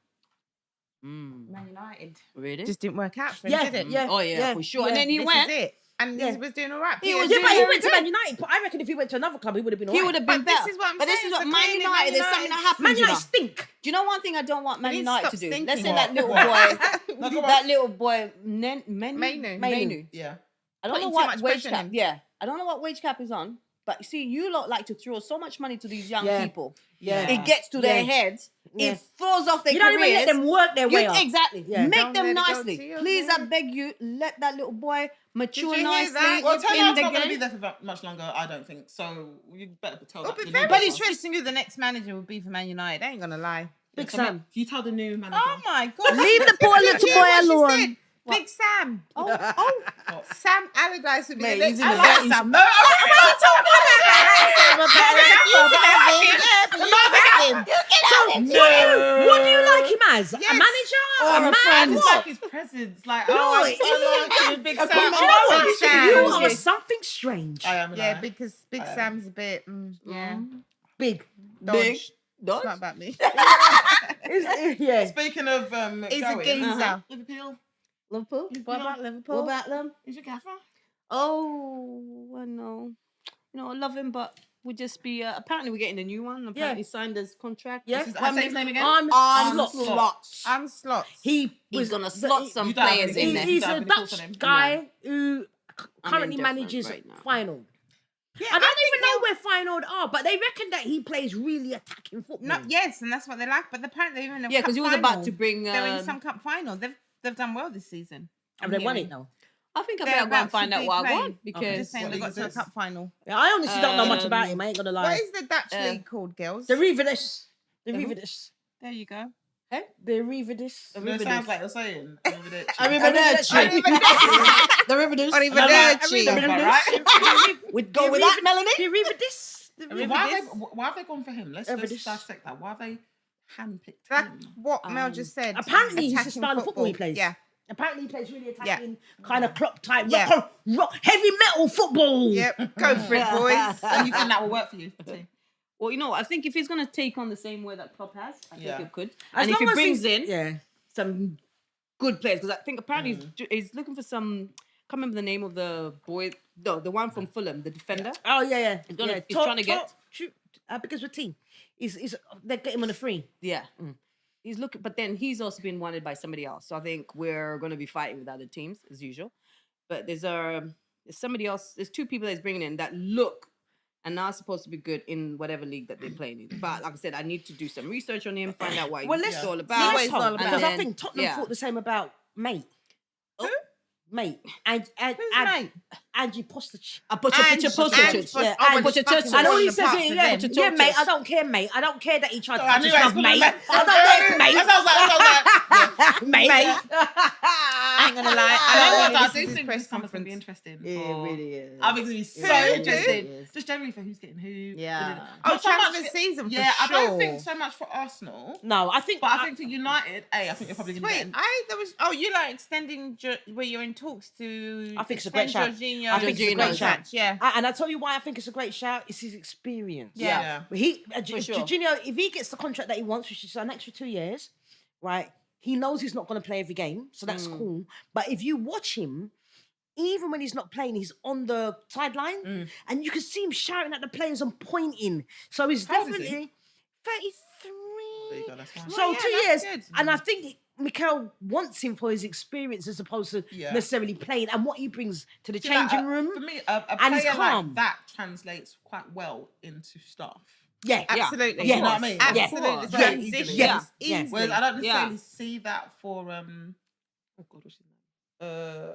Mm. Man United, Really? just didn't work out for him, Yeah, did it? yeah. Oh, yeah, for sure. And then he This went. is it. And Yeah. he was doing all right. He was Yeah, doing but he very went to good. Man United. But I reckon if he went to another club, he would have been all He right. would have been But this better. is what I'm but this saying, is what so Man clearly United. Man There's something that United- happens. Man you know. United stink. Do you know one thing I don't want Man He needs to United stop to do? stinking. Let's say What? that little What? boy, No, go on. that little boy, Menu. Menu. Yeah. I don't Putting know too what much wage pressure on cap. him. Yeah, I don't know what wage cap is on. But you see, you lot like to throw so much money to these young Yeah. people. Yeah. It gets to their Yeah. heads. Yeah. It throws off their You don't careers. even let them work their way up. Exactly. Yeah. Make Don't them let it go nicely. to your Please, I head. beg you, let that little boy mature you hear nicely. that? Well, You've Ten been Hag's the not going to game. be there for much longer, I don't think. So you better tell It'll that. be the new very boss. interesting who the next manager will be for Man United. I ain't gonna lie. Big So Sam. You tell the new manager. Oh my god! Leave the poor Did you little hear boy what she alone. said? Big Sam. Oh, Sam Allardyce would be Mate, the he's next in the manager. vet- he's- No, What do you like him as? Yes. A manager? Or a a man? friend. What? Like his presence. Like, No, oh, he- I like you, Big Sam. comment. Oh, Big Sam. You Yeah. are something strange. I am. Yeah, because Big I am. Sam's a bit. Yeah, Big. dodge. Big. It's Dodge? not about me. Yeah. Speaking of He's a going, geezer. Liverpool, Liverpool. What about Liverpool? What about them? is your gaffer? Oh, I know. You know, I love him, but we'll just be. Apparently, we're getting a new one. Apparently, signed his contract. Yeah. Say his name again. Slots. I'm slots. He's gonna slot some You don't have players any- in there. He's You don't a have any thoughts Dutch on him? guy who I'm currently indifferent manages right now. Final. Yeah, I don't even know where Final are, but they reckon that he plays really attacking football. No, yes, and that's what they like. But apparently, they're in a Yeah, cup because he was final. about to bring. They're in some cup final. They've done well this season. Have they won it now? I think I They're better go about and find to out be what I playing. want I'm because just saying What they got league to a is cup final. Yeah, I honestly don't know much about him. I ain't gonna What lie. is the Dutch league called, girls? The Revedis. The The who? Revedis. There you go. The Revedis. It sounds like you're saying. Arrivederci. The Riverdale. Arrivederci. Sounds about right. We'd go with that, Melanie. The Revedis. The I mean, why Revedis. have they gone for him? Let's Evidence. dissect that. Why have they handpicked Like him? what Mel just said. Apparently, he's the attacking style of football he plays. Yeah. Apparently, he plays really attacking, kind of Klopp type, Yeah. rock, heavy metal football. Yep. Go for it, boys. And you think that will work for you? Well, you know, I think if he's going to take on the same way that Klopp has, I think Yeah. it could. As And if long he as brings he's- in some good players, because I think apparently he's looking for some. Can't remember the name of the boy. No, the one from Fulham, the defender. Oh yeah. He's trying to get because with team, is they get him on a free. Yeah. He's looking, but then he's also been wanted by somebody else. So I think we're going to be fighting with other teams as usual. But there's somebody else. There's 2 people that's bringing in that look and are supposed to be good in whatever league that they're playing in. But like I said, I need to do some research on him, find out what it's all about. Let's hope, And because I then- think Tottenham thought the same about Mate. Who? Mate. Who's mate? Angie Postich. I put your Ange- picture. Ange- Yeah, oh, Ange- but he's fucking I know falling he says apart it, for yeah, them. yeah, mate. I don't care, mate. I don't care that he tried to I touch knew his it was love, gonna mate. be mate. I don't care, mate. That sounds like Mate. I ain't gonna lie. I I do don't think think this press conference will be conference. interesting. Yeah, for- it really is. I think it's going to be so Who? interesting. Just generally for who's getting who. Yeah. Oh, Not so much transfer season for Yeah, I don't sure. think so much for Arsenal. No, I think. But I think for United, I think you're probably going to Wait, get you like extending where you're in talks to. I think it's a great shout. Jorginho. I think it's a great shout. Yeah. And I tell you why I think it's a great shout. It's his experience. Yeah. He, For sure. Jorginho, if he gets the contract that he wants, which is an extra 2 years, right? He knows he's not going to play every game, so that's cool. But if you watch him, even when he's not playing, he's on the sideline, and you can see him shouting at the players and pointing. So he's How old is he? definitely 33. There you go, that's fine. So Well, yeah, 2 that's years, good. and I think Mikel wants him for his experience as opposed to Yeah. necessarily playing and what he brings to the Do you know, changing room. For me, a and he's player calm. like that translates quite well into staff. Yeah, Absolutely. Yeah. You know what I mean? Absolutely. Very Very easily. easily. Yeah. Easily. Whereas I don't Yeah. necessarily see that for oh god, what's his name?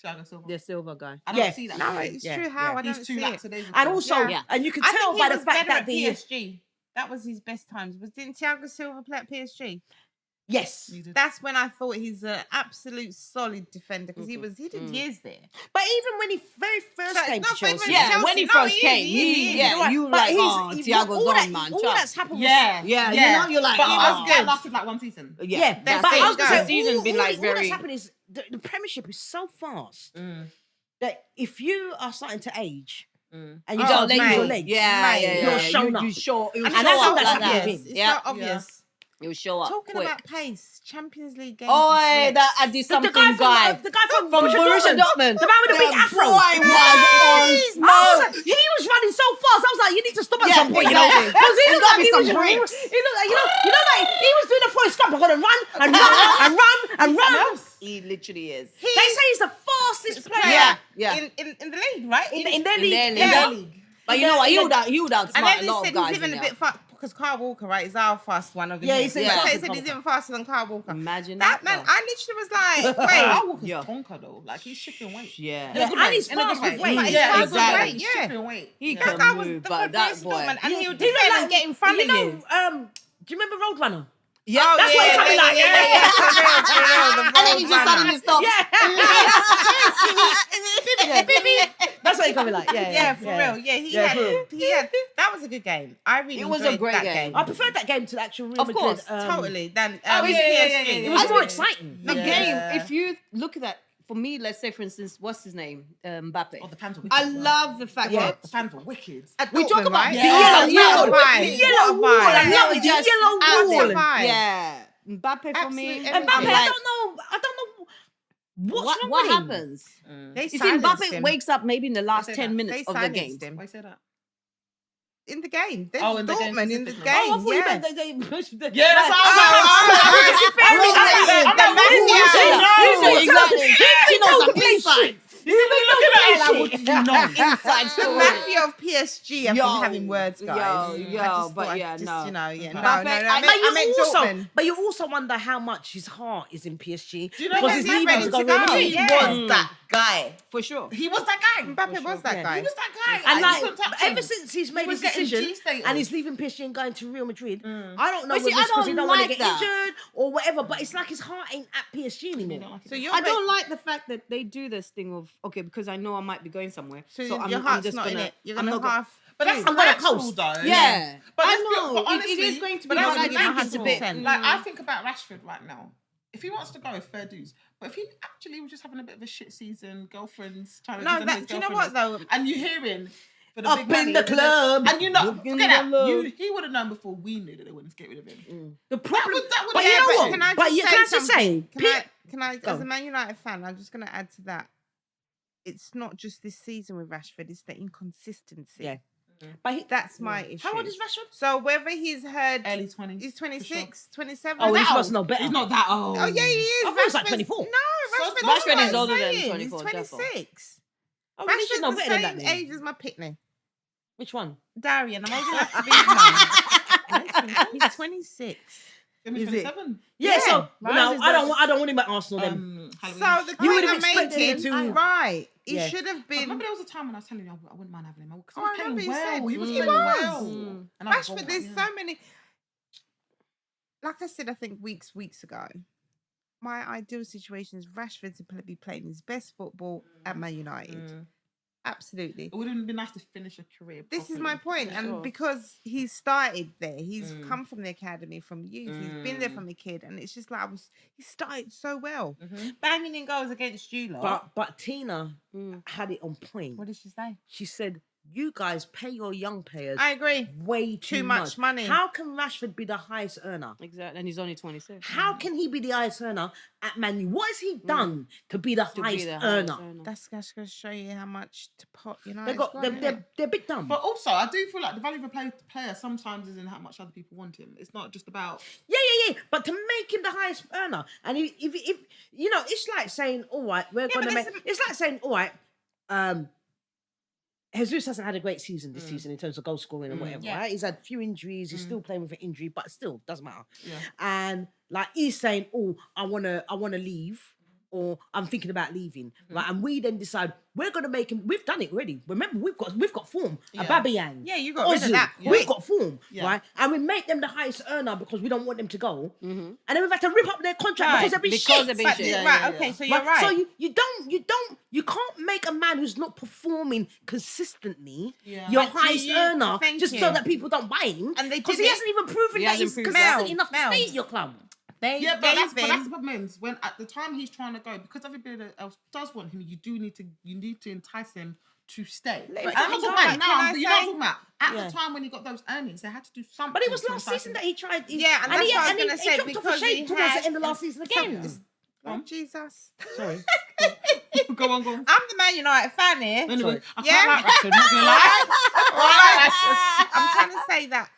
Thiago Silva. The Silva guy. I don't Yeah. see that. No, for him. it's Yeah, true how yeah. I don't He's see too it. lackadaisical. And also, Yeah. and you can I tell think by he the was fact better that at the PSG. That was his best times. Didn't Thiago Silva play at PSG? yes, He did. That's when I thought he's an absolute solid defender because he did years there. but even when he very first came to Chelsea, Yeah, when he first came, he is. yeah, you but like, he's- oh, Thiago's all on, that, man. all Chuck. that's happened. Yeah, Yeah, you yeah. know, you're like, but he oh. was that lasted like one season. Yeah, That's but it. I was gonna The say, season's been like all very. that's happened is the Premiership is so fast that if you are starting to age and you Oh, don't use mate. your legs, Yeah, you're shown up. You show, it was And show that's all up that's like happening. that. It's Yeah. so obvious. It will show up Talking quick. about pace, Champions League games. Oh, this week. that I did something the guy from from Borussia Dortmund. the man with the big afro. Boy was on smoke. He was running so fast. I was like, you need to stop at Yeah, some point, you know, exactly. because he There's looked gotta like be he some was. breaks. He looked like like he was doing a Forrest Gump. I'm gonna run and run and run and run. He literally is. They say he's the fastest player Yeah, yeah. In the league, right? in their In their league. league. Yeah. Yeah. But you know what? He would And outsmart then a he lot said of guys. he's even in a there. bit fast because Kyle Walker, right, is our fast one of the Yeah, he year. said Yeah, he's he faster said than he's Walker. even faster than Kyle Walker. Imagine That that. man, though. I literally was like, wait, Kyle Walker's Yeah. bonker though. Like he's shifting weight. Yeah. Yeah, and he's In a good fast way. with weight. But he's Yeah, fast he's with good. weight, He's yeah. shifting weight. He Yeah. can that guy was move, the but that Borussia boy. Dortmund, and he would He looked defend like and get in front of you. Do you remember Roadrunner? Yeah, That's what he's coming like. Yeah, for real, And then he just suddenly stops. That's what he's coming like. Yeah, for real. Yeah, Yeah, for real. he had. That was a good game. I really It was a enjoyed great that game. I preferred that game to the actual Real Of Madrid. course, Totally. Than yeah, PSG. yeah. It was I more think- exciting. The Yeah. game, if you look at that, for me, let's say, for instance, what's his name? Mbappe. Oh, the fans were wicked. I as well. love the fact Yeah. that The fans were wicked. At We talk Dortmund, about right? the yellow What a wall. vibe. The yellow What a wall. vibe. I love they it. The just yellow added wall. vibe. yeah, Mbappe for Absolutely me. everything. Mbappe, I'm I like, don't know what's wrong what with him. happens? They You see, silenced Mbappe him. wakes up maybe in the last say 10 that. minutes They of the silenced game. him. Why you say that? In the game. Oh, in the game Dortmund in the specifically. game. Oh, I thought you yeah. meant they Yeah, that's what I was She knows some inside. Inside The story. mafia of PSG have Yo, been having words, guys. yo, I just but thought yeah, just, no. you know, yeah, no, Mbappe, no, I- I meant Dortmund. But you also wonder how much his heart is in PSG. Do you know because when he's he's leaving ready to go to Real go? Madrid. He Yeah. was that guy. For sure. He was that guy. Mbappe was that guy. He was that guy. And you like, couldn't touch ever him. since he's made He his was getting decision G-status. and he's leaving PSG and going to Real Madrid, I don't know But see, whether it's I because he don't don't want to like get that. injured or whatever, but it's like his heart ain't at PSG anymore. So you're I don't like the fact that they do this thing of, okay, because I know I might be going somewhere. So I'm, your I'm heart's just not in gonna, it. You're I'm gonna not gonna- half. But that's I'm gonna natural coast. though. Yeah. But I let's be- know. but It honestly, is going to but be that's hard. natural. It's a bit. Like I think about Rashford right now. If he wants to go, fair dues. But if he actually was just having a bit of a shit season, girlfriends trying to No, present his do you know what girlfriends, though? and you hearing for the Up big in money, the club. and you know, Up in forget the that. club. He would have known before we knew that they wouldn't get rid of him. The problem, that would but yeah, you know but what? Can I But just you say can I just say, something? Can I, Go. as a Man United fan, I'm just going to add to that. It's not just this season with Rashford; it's the inconsistency. Yeah. But That's my issue. how old is Rashford? So whether he's heard... Early 20s. He's 26, 27. Oh, Is he's that must old? know better. He's not that old. Oh, yeah, he is. I thought he was like Rashford's- 24. No, So Rashford is older than saying. 24, He's definitely. 26. Oh, well, he should Rashford's know the better than same that. then. age as my Pitney. Which one? Darian, I'm old enough to be his mum. He's 26. Give me Is it? 27. Yeah, Yeah. so Right. no, I don't want him at Arsenal then. So Halloween. the You point would have I'm expected making, him to- right? He Yeah. should have I been. remember there was a time when I was telling you I wouldn't mind having him because Oh, he I was remember playing you said. well. He was He playing was. well. And I was Rashford, like, there's yeah. so many. Like I said, I think weeks ago, my ideal situation is Rashford to be playing his best football at Man United. Absolutely. It would have been nice to finish a career. This is my point, Yeah. and Sure. because he started there, he's come from the academy from youth. He's been there from a kid, and it's just like he started so well, banging in goals against you lot. But Tina had it on point. What did she say? She said, "You guys pay your young players I agree. way too much money. How can Rashford be the highest earner? Exactly, and he's only 26. How can he be the highest earner at Man U? What has he done to be the To be highest the earner? highest earner. That's going to show you how much to pot. You know, They're big dumb. But also, I do feel like the value of a player sometimes is in how much other people want him. It's not just about. Yeah. But to make him the highest earner, and if you know, it's like saying, all right, we're gonna but make. this is- It's like saying, all right, Jesus hasn't had a great season this season in terms of goal scoring and whatever, Yeah. right? He's had a few injuries. He's still playing with an injury, but still doesn't matter. Yeah. And like he's saying, oh, I wanna leave. Or I'm thinking about leaving, right? And we then decide we're gonna make him. We've done it already. Remember, we've got form. Yeah. Ababayang. Yeah, you got rid of that. Yeah. We've got form, Yeah. right? And we make them the highest earner because we don't want them to go. And then we've had to rip up their contract Right, because they've been because shit. they've been But, shit. Yeah, right, yeah, okay, yeah. so you're right. So you can't make a man who's not performing consistently Yeah. your But do highest you- earner thank just you. so that people don't buy him. And they because did he it. hasn't even proven He that hasn't he's proved consistent that. enough to Mel. stay at your club. They Yeah, but that's gave the him. problem is when at the time he's trying to go, because everybody else does want him, you need to entice him to stay. Let I'm me not tell talking you about what, now, can I but you know what I'm say- talking about. At Yeah. the time when he got those earnings, they had to do something. But it was to last entice season him. that he tried. Yeah, and that's what I was he gonna say, dropped off a because shape he towards had- the end of last season again. Oh, Jesus. Sorry. Go on. I'm the Man United fan here. Anyway, Sorry. I Yeah. can't like Rashford, not gonna lie. I'm trying to say that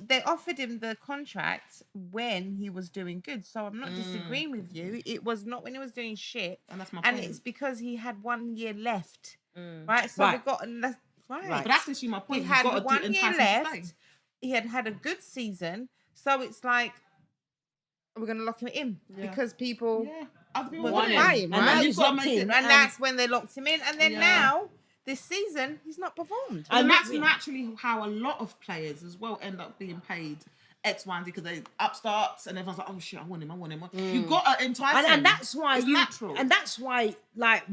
they offered him the contract when he was doing good. So I'm not disagreeing with you. It was not when he was doing shit. And that's my And point. it's because he had 1 year left. Right? So Right. we've got right. Right. But that's actually my point. He You've had got to 1 year entice him to left. stay. He had a good season. So it's like we're gonna lock him in Yeah. because people Yeah. Other people were want gonna buy him. him, And right? now you've he's got to locked make it- in. And that's when they locked him in. And then Yeah. now, this season, he's not performed. And that's we- naturally how a lot of players as well end up being paid X, Y, and Z because they upstarts and everyone's like, oh shit, I want him. You got to entice him. And that's why It's natural. and that's why, like,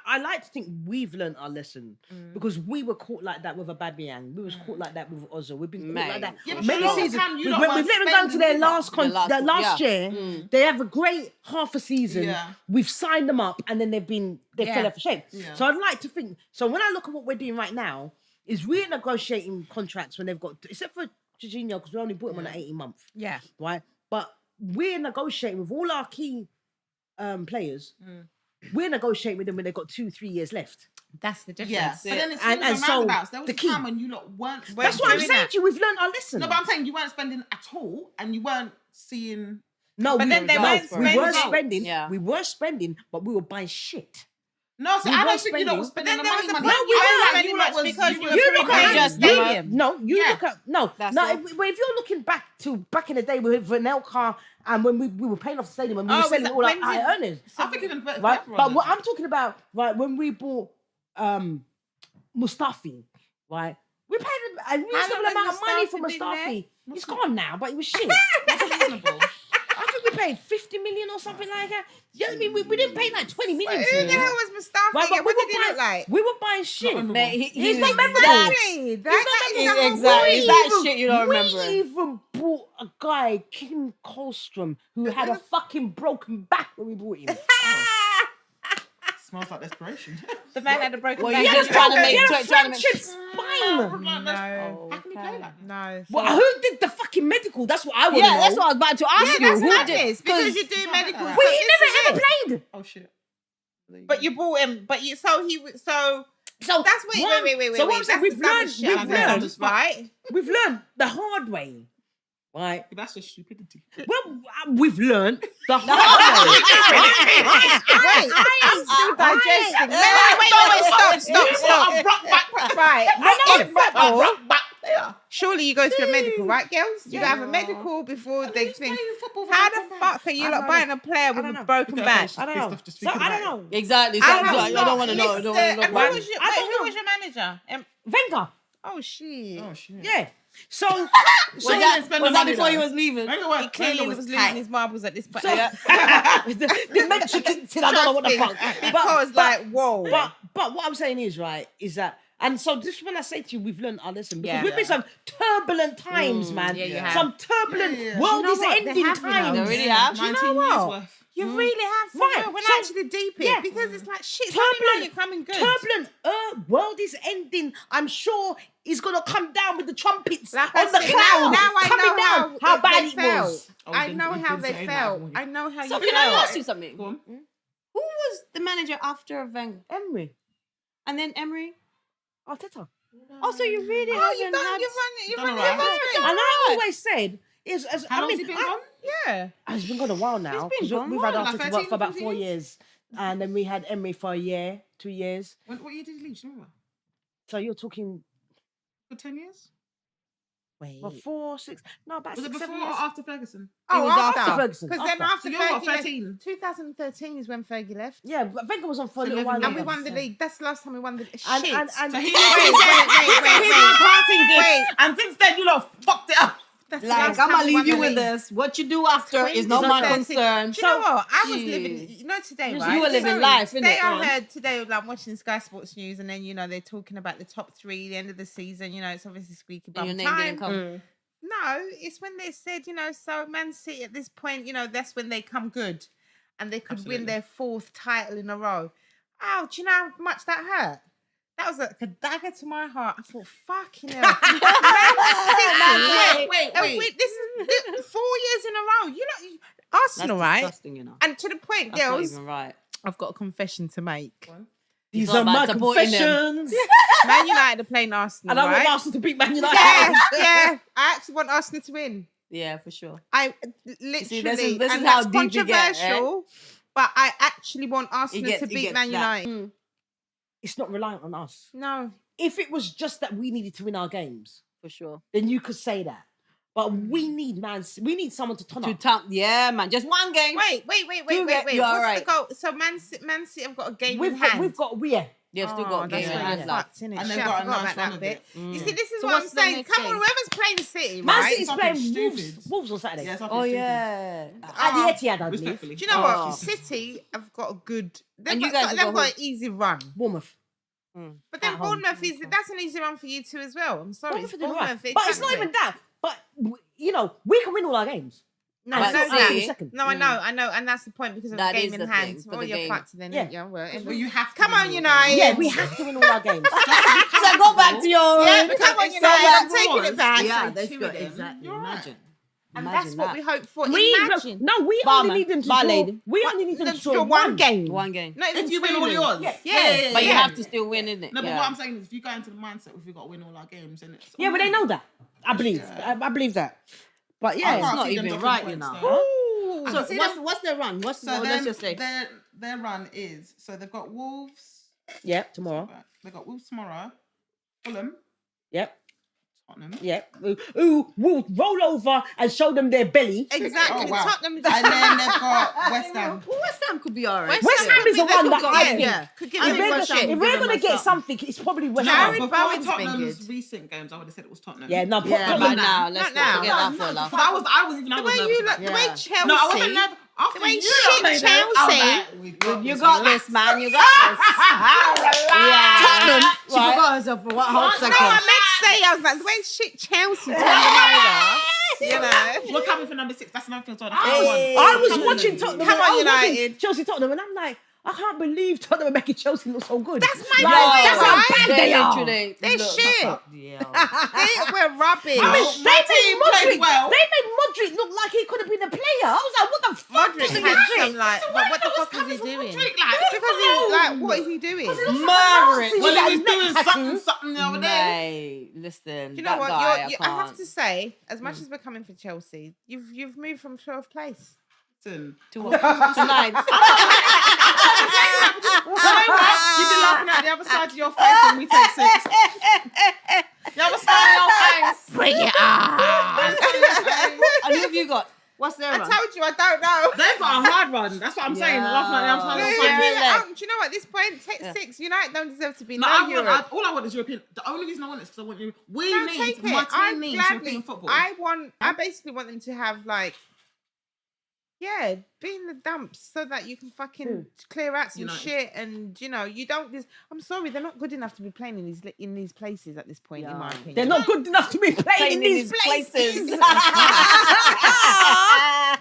I like to think we've learned our lesson because we were caught like that with a Babiang. We was caught like that with Ozil. We've been caught Mate. like that. Yeah, but Many for a long seasons. time, you We've lot let weren't them go to their spending last either. last year. They have a great half a season. Yeah. We've signed them up, and then they Yeah. fell off a shape. Yeah. So I'd like to think. So when I look at what we're doing right now, is we're negotiating contracts when they've got, except for Jorginho, because we only bought him on an 18-month. Yeah. Right? But we're negotiating with all our key players. We're negotiating with them when they've got 2-3 years left. That's the difference. Yeah, but then it's And and so roundabouts. There was the a key- time when you lot weren't. That's what I'm doing saying that. to you. We've learned our lesson. No, but I'm saying you weren't spending at all, and you weren't seeing. No, But we, then they no, weren't we were spending. spending. Yeah. We were spending, but we were buying shit. No, so We I were don't think you lot were spending. spending But then the there money. was a money. point No, you we weren't weren't. spending You much lot was- because you you were were You free look playing at just you, stadium. no, you Yeah. look at no, That's no. all. If you're looking back in the day with Vanelka and when we were paying off the stadium and we Oh, were was selling that- all our when did- high earners, I think even better. right? But what I'm talking about, right, when we bought Mustafi, right, we paid a reasonable long amount has of money for Mustafi been there? Mustafi. He's gone now, but it was shit. reasonable. I think we paid 50 million or something like that. Yeah, I mean, we didn't pay like 20 million Who for the him. hell was Mustafi? Right, but What did he look like? we were buying shit. Not Mate, He's he not was memorable. Exactly. That is the whole Exactly. point. It's that shit you don't remember. We even bought a guy, Kim Kolstrom, who had a fucking broken back when we bought him. Smells like desperation. The man had a broken Well, back. you just trying to make- He had a trying to make- fractured spine. No. How can you play like that? No. Well, who did the fucking medical? That's what I want to Yeah, know. that's what I was about to ask Yeah, you. that's Who madness. did? Because you do medical. Wait, He never ever played. Oh shit. But you bought him. So So That's one- wait. So what I'm saying, we've learned, right? we've learned the hard way, right? That's just stupidity. Well, we've learned the hard way. Wait, I'm still digesting. Wait, stop. Right, in football, surely you go to the medical, right, girls? You have a medical before they think. How the fuck are you not buying a player with a broken back? I don't know. So I don't know. Exactly. So I don't want to know. Listen, Don't want to know. and who was your manager? Wenger. Oh shit. Yeah. So Was that before he was leaving? He clearly was losing his marbles at this point. the dementia kicked in. I don't know what the fuck. Because whoa. But what I'm saying is right is that. And so this is when I say to you, we've learned our lesson because Yeah. we've been some turbulent times, man. Yeah, you have. Some turbulent world Do you is know what? They ending have, you know. times. They really have. Do you know 19 years what? worth. You really have some Right, when so- actually deep it yeah. because it's like shit. Turbulent, you're coming good. Turbulent world is ending. I'm sure he's gonna come down with the trumpets Like I on the said, cloud. now I coming know down. How they bad it felt. was. I know how they say that, felt. haven't we? I know how So you can I felt. ask you something? Go on. Who was the manager after Wenger? Emery, And then Emery? Arteta. Oh, so you really Oh, haven't you've done had... you've done run alright. And I always said, How long has he been gone? Yeah. It's been gone a while now. It's been 'cause gone we've a had while, Arteta like to work 13, for about 14 4 years. And then we had Emery for a year, 2 years. What year did he leave? Do you remember? So you're talking, For 10 years? Wait. what, 4, 6, no, about Was it 6, before 7 or years. after Ferguson? Oh, was after after Ferguson. Because then After. after So you're what, Fergie left, 13? 2013 is when Fergie left. Yeah, but Wenger was on for a little 11 while. years. And we longer. won the league. That's the last time we won the shit. And So he wait. parting gift. Wait. And since then, you lot fucked it up. That's the Like, last I'm time gonna we won leave you the with league. this. What you do after is not my 2013. concern. Do you know what? I was Jeez. living, today, You right? were living Sorry, life, innit? Today Go I on. heard, today, like, watching Sky Sports News, and then, they're talking about the top 3, the end of the season, it's obviously Squeaky And bum your name time. didn't come. No, it's when they said, so Man City at this point, that's when they come good. And they could win Absolutely. their 4th title in a row. Oh, do you know how much that hurt? That was like a dagger to my heart. I thought, fucking hell. Wait. This is 4 years in a row. Arsenal, That's right? disgusting, you know. And to the point, That's not girls, even right. I've got a confession to make. These It's not are my about supporting them. confessions. Man United are playing Arsenal, And I want right? Arsenal to beat Man United. Yeah. I actually want Arsenal to win. Yeah, for sure. I literally, see, this is and how that's deep you get, controversial, but I actually want Arsenal gets- to he beat gets Man that. United. It's not reliant on us. No. If it was just that we needed to win our games, For sure. then you could say that. But we need someone to turn up. Yeah, man. Just one game. Wait. Do it, What's you're all the right. goal? So Man City have got a game in We've hand. got, They've still got that's game in where hand. you're Like, fucked, innit? And Shit, they've I got a forgot nice about run that of bit. it. You see, this is So what I'm what's the saying. next Come on, game? whoever's playing City, Man right? City's Something playing stupid. Wolves on Saturday. Yeah, oh, yeah. At the Etihad, I believe. Respectfully. Do you know what? Oh. City have got a good. They've And you got, guys have they've got got who? an easy run. Bournemouth. But then At home. Bournemouth that's an easy run for you too as well. I'm sorry, Bournemouth it's are doing all right. Bournemouth. But it's not even that. But, we can win all our games. No, And I know still that. see- second. No, I know, and that's the point because of That the is game in the hand. thing, for Oh, the you're game. fucked then, Yeah. yeah. Well, Well, you have to. Come win on, your United. games. Yeah, we have to win all our games. So go back to your... Yeah, but come on, it's United. so I'm what taking it back. Yeah, So that's two good. of them, Exactly. you're right. Imagine. And Imagine that's what that. we hope for. We Imagine. only Barman. need them to Bar draw. lady. We only need them to draw one one game. One game. Not even If you win two all then. yours. Yeah. But you Yeah. have to still win, innit? No, but Yeah. what I'm saying is, if you go into the mindset if we've got to win all our games, then it's. Yeah, but they know that. I believe. Yeah. I believe that. But I yeah, It's can't not see them even dropping right, points, you know. though. Ooh. I So see what's their run? Let's just say. their run is they've got Wolves. yeah, tomorrow. They've got Wolves tomorrow. Fulham, Yep. Tottenham. Yeah. Who will roll over and show them their belly. Exactly. Oh, wow. Tottenham. And then they've got West Ham. Well, West Ham could be alright. West Ham is the one that I think. Yeah. Could give I them think one West shit. Ham If will we're give gonna them get a something, it's probably West No, Ham. Jared before Bowen's been Tottenham's good. recent games, I would have said it was Tottenham. Yeah, no, Yeah, Tottenham. but now let's Not now. forget that for a laugh. But I was even. I The was way nervous you look, about the way Yeah. Chelsea. No, I wasn't nervous. After The way you shit played them, Chelsea- I was like, You got this, man. You got this. Yeah. Tottenham, She forgot herself for what half No, second. I meant to say, I was like, the way shit Chelsea turned them over. We're coming for number 6. That's another thing. So I was watching Tottenham. Come on, I was watching United. Chelsea Tottenham, and I'm like, I can't believe Tottenham are making Chelsea look so good. That's my That's how right? bad they are. literally They're look- shit. Yeah. They were rubbish. I mean, My team played well. They made Modric look like he could have been a player. I was like, what the fuck? Modric does had he some do? like, but what the fuck is he doing? Because he's like, what is he doing? Maverick. Well, That he was neck doing tattoo. something the other day. Mate, listen. Do you know that what? guy, I have can't. to say, as much as we're coming for Chelsea, you've moved from 12th place. Listen. To what? Tonight. You've been laughing at the other side of your face when we take 6. The other side of your face. Bring it on. And who have you got? What's their I run? told you, I don't know. They've got a hard run. That's what I'm saying. Laughing at the other side of your face. Yeah. Do you know what? At this point, take 6. United don't deserve to be No, Europe. all I want is European. The only reason I want it is because I want you. We Don't need take my it. team needs European football. I basically want them to have like, be in the dumps so that you can fucking clear out some United. shit, and you don't. I'm sorry, they're not good enough to be playing in these places at this point, in my opinion. They're not good enough to be playing in these places.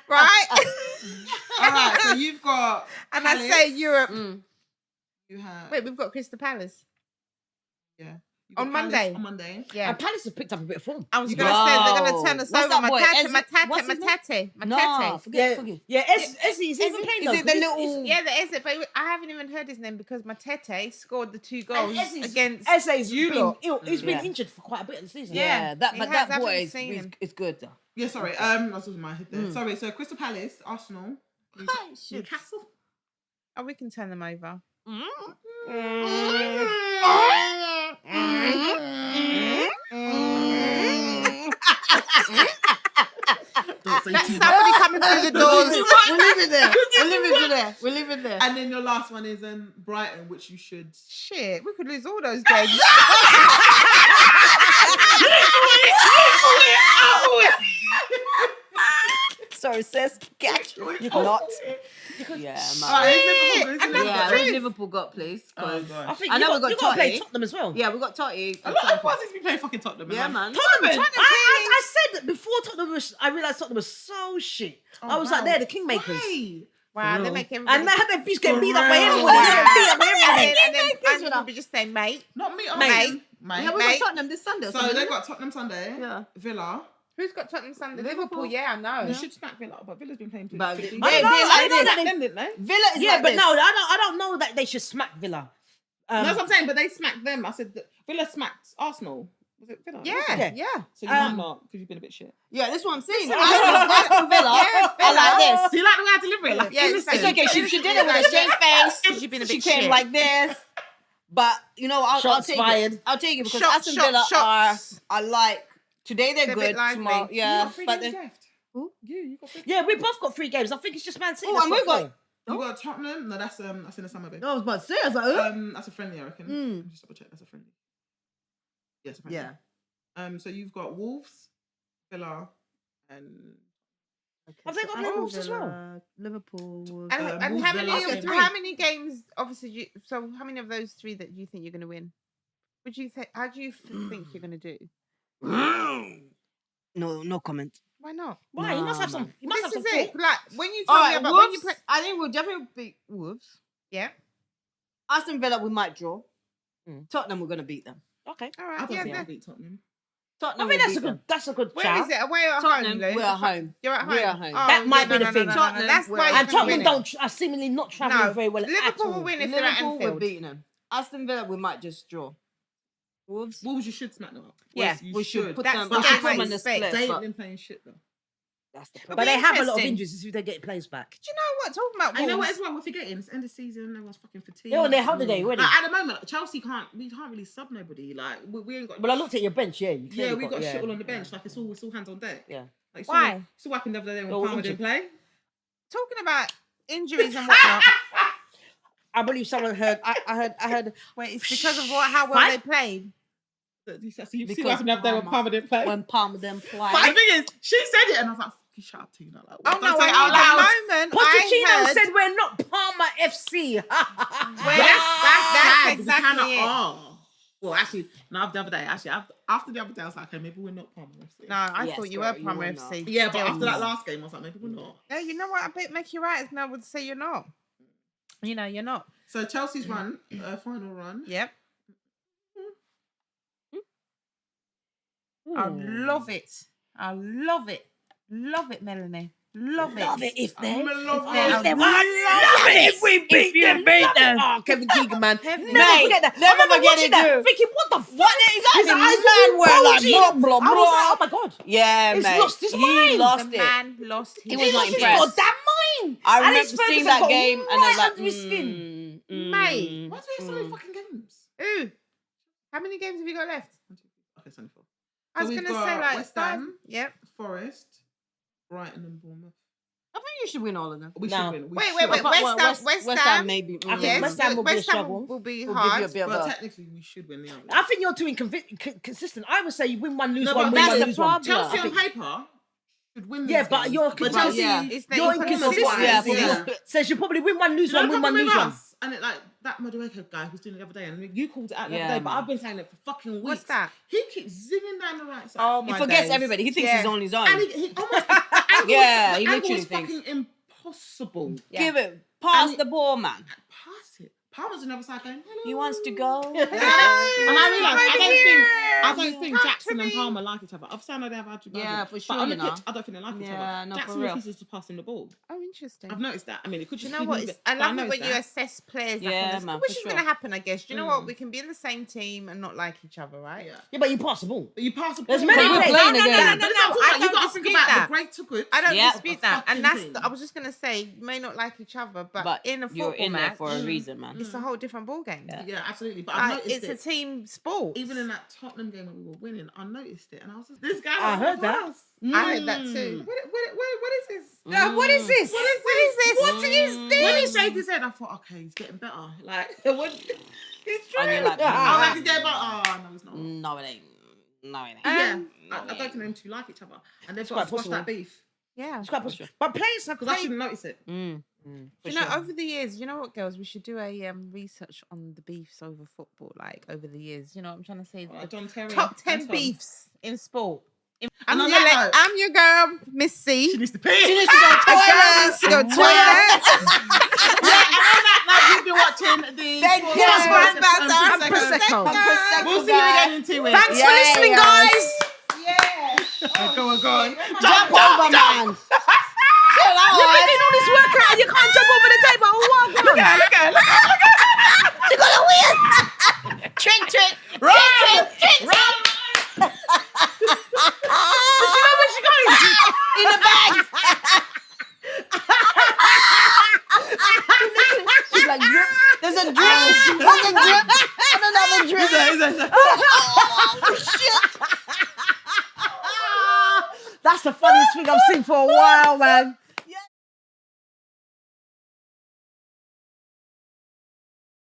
right? All right, so you've got. And Palace. I say Europe. You have. Wait, we've got Crystal Palace. Yeah. On Monday. On Monday. Yeah. And Palace have picked up a bit of form. I was going to say they're going to turn us What's over. that boy? What's his Matete. No, forget. Yeah, Essie, is he even playing Is though? it the little... Yeah, the Eze, but I haven't even heard his name because Matete scored the 2 goals against Esse's you been lot. ill. He's been Yeah. injured for quite a bit of the season. Yeah, He but has, that I boy haven't seen him. is good though. Yeah, sorry. I was in my head there. Sorry. So Crystal Palace, Arsenal, Newcastle. Oh, we can turn them over. Somebody coming through the doors. We'll leave it there. We'll leave it there. And then your last one is Brighton, which you should. Shit, we could lose all those games. Sorry, sis. Catch. Not. Yeah, man. Liverpool. Who's Liverpool got, please? Oh, God. I think I know you we got got to play Totty. Tottenham as well. Yeah, we got Totty. A lot of us need to be playing fucking Tottenham. Yeah, man. Tottenham. I said that before Tottenham was. I realised Tottenham was so shit. I was like, they're the kingmakers. Why? Wow, they're making. And now they're just getting beat up by For everyone. real. They're beat up by everyone. And we'll be just saying, mate. Not me. Mate. Yeah, we got Tottenham this Sunday. or So something, they innit? got Tottenham Sunday. Yeah. Villa. Who's got Tottenham Sunday? Liverpool. Yeah, I know. You should smack Villa, but Villa's been playing. But pretty they- good. I don't know. I know that. Didn't they? Villa is Yeah, like but this. no, I don't know that they should smack Villa. That's what I'm saying. But they smacked them. I said that Villa smacked Arsenal. Was it Villa? Yeah. So you might not because you've been a bit shit. Yeah, that's what I'm saying. Aston Villa, I like this. Do you like the way I deliver it? Like, Yeah, innocent. It's okay. She did it with a straight face. You've been a She bit came shit. like this. But I'll Shots take fired. it. I'll take it because Shots, Aston shots, Villa shots. are like today they're They're a bit good. lively. Tomorrow, You yeah, got 3 but games then left. Who? You got 3. Yeah, we both got 3 games. I think it's just Man City. Oh, that's and we've got- 4. You got Tottenham. No, that's in the summer, babe. I was about to say, I was like, That's a friendly, I reckon. Just double check. That's a friendly. Yes, a friendly. yeah. So you've got Wolves, Villa, and Have they got Aston Wolves as well? Villa, Liverpool. And Wolves, how Villa, many? Arsenal. How many games? Obviously, so how many of those 3 that you think you're going to win? Would you think? How do you think you're going to do? No comment. Why not? Why? You must have Nah, some. You must This have is some. it. Like when you All told me right, about Wolves. when you play. I think we'll definitely beat Wolves. Yeah. Aston Villa, we might draw. Tottenham, we're gonna beat them. Okay. All I right. don't Yeah. think I'll then. beat Tottenham. I Tottenham. think will that's a beat good. them. That's a good Where shout. is it? Away or Tottenham, home? Lou? we're at home. You're at home. We're at home. That might be the thing. No. That's We're why. at you And can Tottenham win it. don't are seemingly not travelling No. very well. Liverpool at all. will win if they're at Liverpool, we're Anfield. beating them. Aston Villa, we might just draw. Wolves, Wolves, you should smack them up. Yeah, you we should put That's them. what We should I put them in the expect. split. They ain't but been playing shit though. That's the But problem. they have a lot of Interesting. injuries if they get players back. Do you know what? Talking about I know what Wolves. as well. We're forgetting it's end of season. Everyone's fucking fatigued. They're on their holiday already. Like, at the moment, Chelsea can't. We can't really sub nobody. Like we ain't got. Well, I looked at your bench. Yeah, you Yeah, clearly we got yeah. shit all on the bench. Like it's all hands on deck. Yeah. Like, Why? So what happened the other day when They're all Palmer didn't play? Talking about injuries and whatnot. I believe someone heard. I heard. Wait, it's because of how well they played. So you see Because what happened the other day when Palmer didn't play? When Palmer then But play. the thing is, she said it, and I was like, "Fucking shut up, Tina." Like, Oh don't no! say it out At loud. the moment, Pochettino I heard, said we're not Parma FC. Well, That's that's because we exactly cannot- it. Oh. Well, actually, no, the other day, after the other day, I was like, okay, maybe we're not Palmer FC. No, I Yes, thought you girl, were you Palmer were not. FC. Yeah, but Still. after that last game, I was like, maybe we're not. No, you know what? I bet make you right. No, would say you're not. You know, you're not. So Chelsea's run, final run. Yep. I love it. I love it. Love it, Melanie. Love it. Love it if they. I love If we beat them. Oh, Kevin Keegan, man. Never forget that. Never I remember forget watching it, that, dude. thinking, what the fuck? What His exactly? eyes Man were were like bulging. blah blah I was like, blah. oh my God. Yeah, He's mate. lost his He mind. lost The it. man lost his He was not lost his impressed. goddamn mind. I And remember his seeing Ferguson that got game and I was right like, under his skin. Mate. Why do we have so many fucking games? Ooh. How many games have you got left? Okay, it's only 4. I was we've going to got say like West 5. Ham, Yep. Forest, Brighton, and Bournemouth. I think you should win all of them. We No. should win. Wait, should. wait. West West Ham? Ham maybe. I think Yes, West Ham will be a West Ham struggle. will be We'll hard. give you a bit of But a... technically, we should win the other. I think you're too consistent. I would say you win one, lose No, one, but win that's one, the lose one. Chelsea I on think- paper should win. Yeah, these but games. your But consistency, yeah. It's the your inconsistency. inconsistency Yeah. says you probably win one, lose You know one, the win one, problem lose with one. us? And it like that Madueke guy who's doing it the other day, and you called it out the Yeah, other day, but man. I've been saying it for fucking weeks. What's that? He keeps zinging down the right side. Oh He my forgets days. everybody. He thinks Yeah. he's on his own. And he almost the angle Yeah, is, he the angle literally is thinks. fucking impossible. Yeah. Give it. Pass And the ball, man. Pass it. Palmer's on the other side going, hello. He wants to go. And I realised I don't think Come Jackson to and me. Palmer like each other. Obviously I know they have Argy Bargy, Yeah, for but sure, on the you know. pitch, I don't think they like each Yeah, other. no, for Jackson real. refuses to pass him the ball. Oh, interesting. I've noticed that. I mean, it could Do you just know be what? me, but I love it noticed when you that. assess players. Like, Yeah, on man, which for is sure. going to happen, I guess. Do you know what? We can be in the same team and not like each other, right? Yeah. Yeah, but you pass the ball. But you pass the There's ball. many No, players. playing no, again. no, But no, it's no. not I like you don't got to think dispute about that. the great to good. I don't Yeah. dispute that. And fucking that's, I was just going to say, you may not like each other, but, But in a football you're in there match, for a reason, man. it's a whole different ball game. Yeah. Yeah, absolutely. But I've Like, noticed it's it. a team sport. Even in that Tottenham game when we were winning, I noticed it, and I was just, this guy. I heard was that. us. I heard that too. What is this? What is this? What is this? What is this? When he shaved his head, I thought, okay, he's getting better. Like, when, it's true. And you're like, I like to get better. Oh, no, it's not. No, it ain't. No, it ain't. Yeah, no, I don't think them two like each other, and they've quite got to squash possible. that beef Yeah. It's quite possible. But players have because I played. shouldn't notice it. You know, over the years, you know what, girls, we should do a research on the beefs over football, like over the years. You know what I'm trying to say? Like John Terry, Top 10 Anton. beefs in sport. And I'm on your, that note, I'm your girl, Miss C. she needs to pee. She needs to go A girl needs to go toilet. Yeah, and on that note, you've been watching the Thank Sports you. Podcast Bants and Prosecco. Prosecco, We'll see you again in 2 weeks. Thanks for listening, guys. Go on. Jump over, man. Chill out. You're making all this work out and you can't jump over the table. Oh, wow, Look at you got a win. Trick. Run! You know where she going? In the bag. She's like, drip. There's a drip. There's a drip. And another drip. Oh, shit. That's the funniest thing I've seen for a while, man.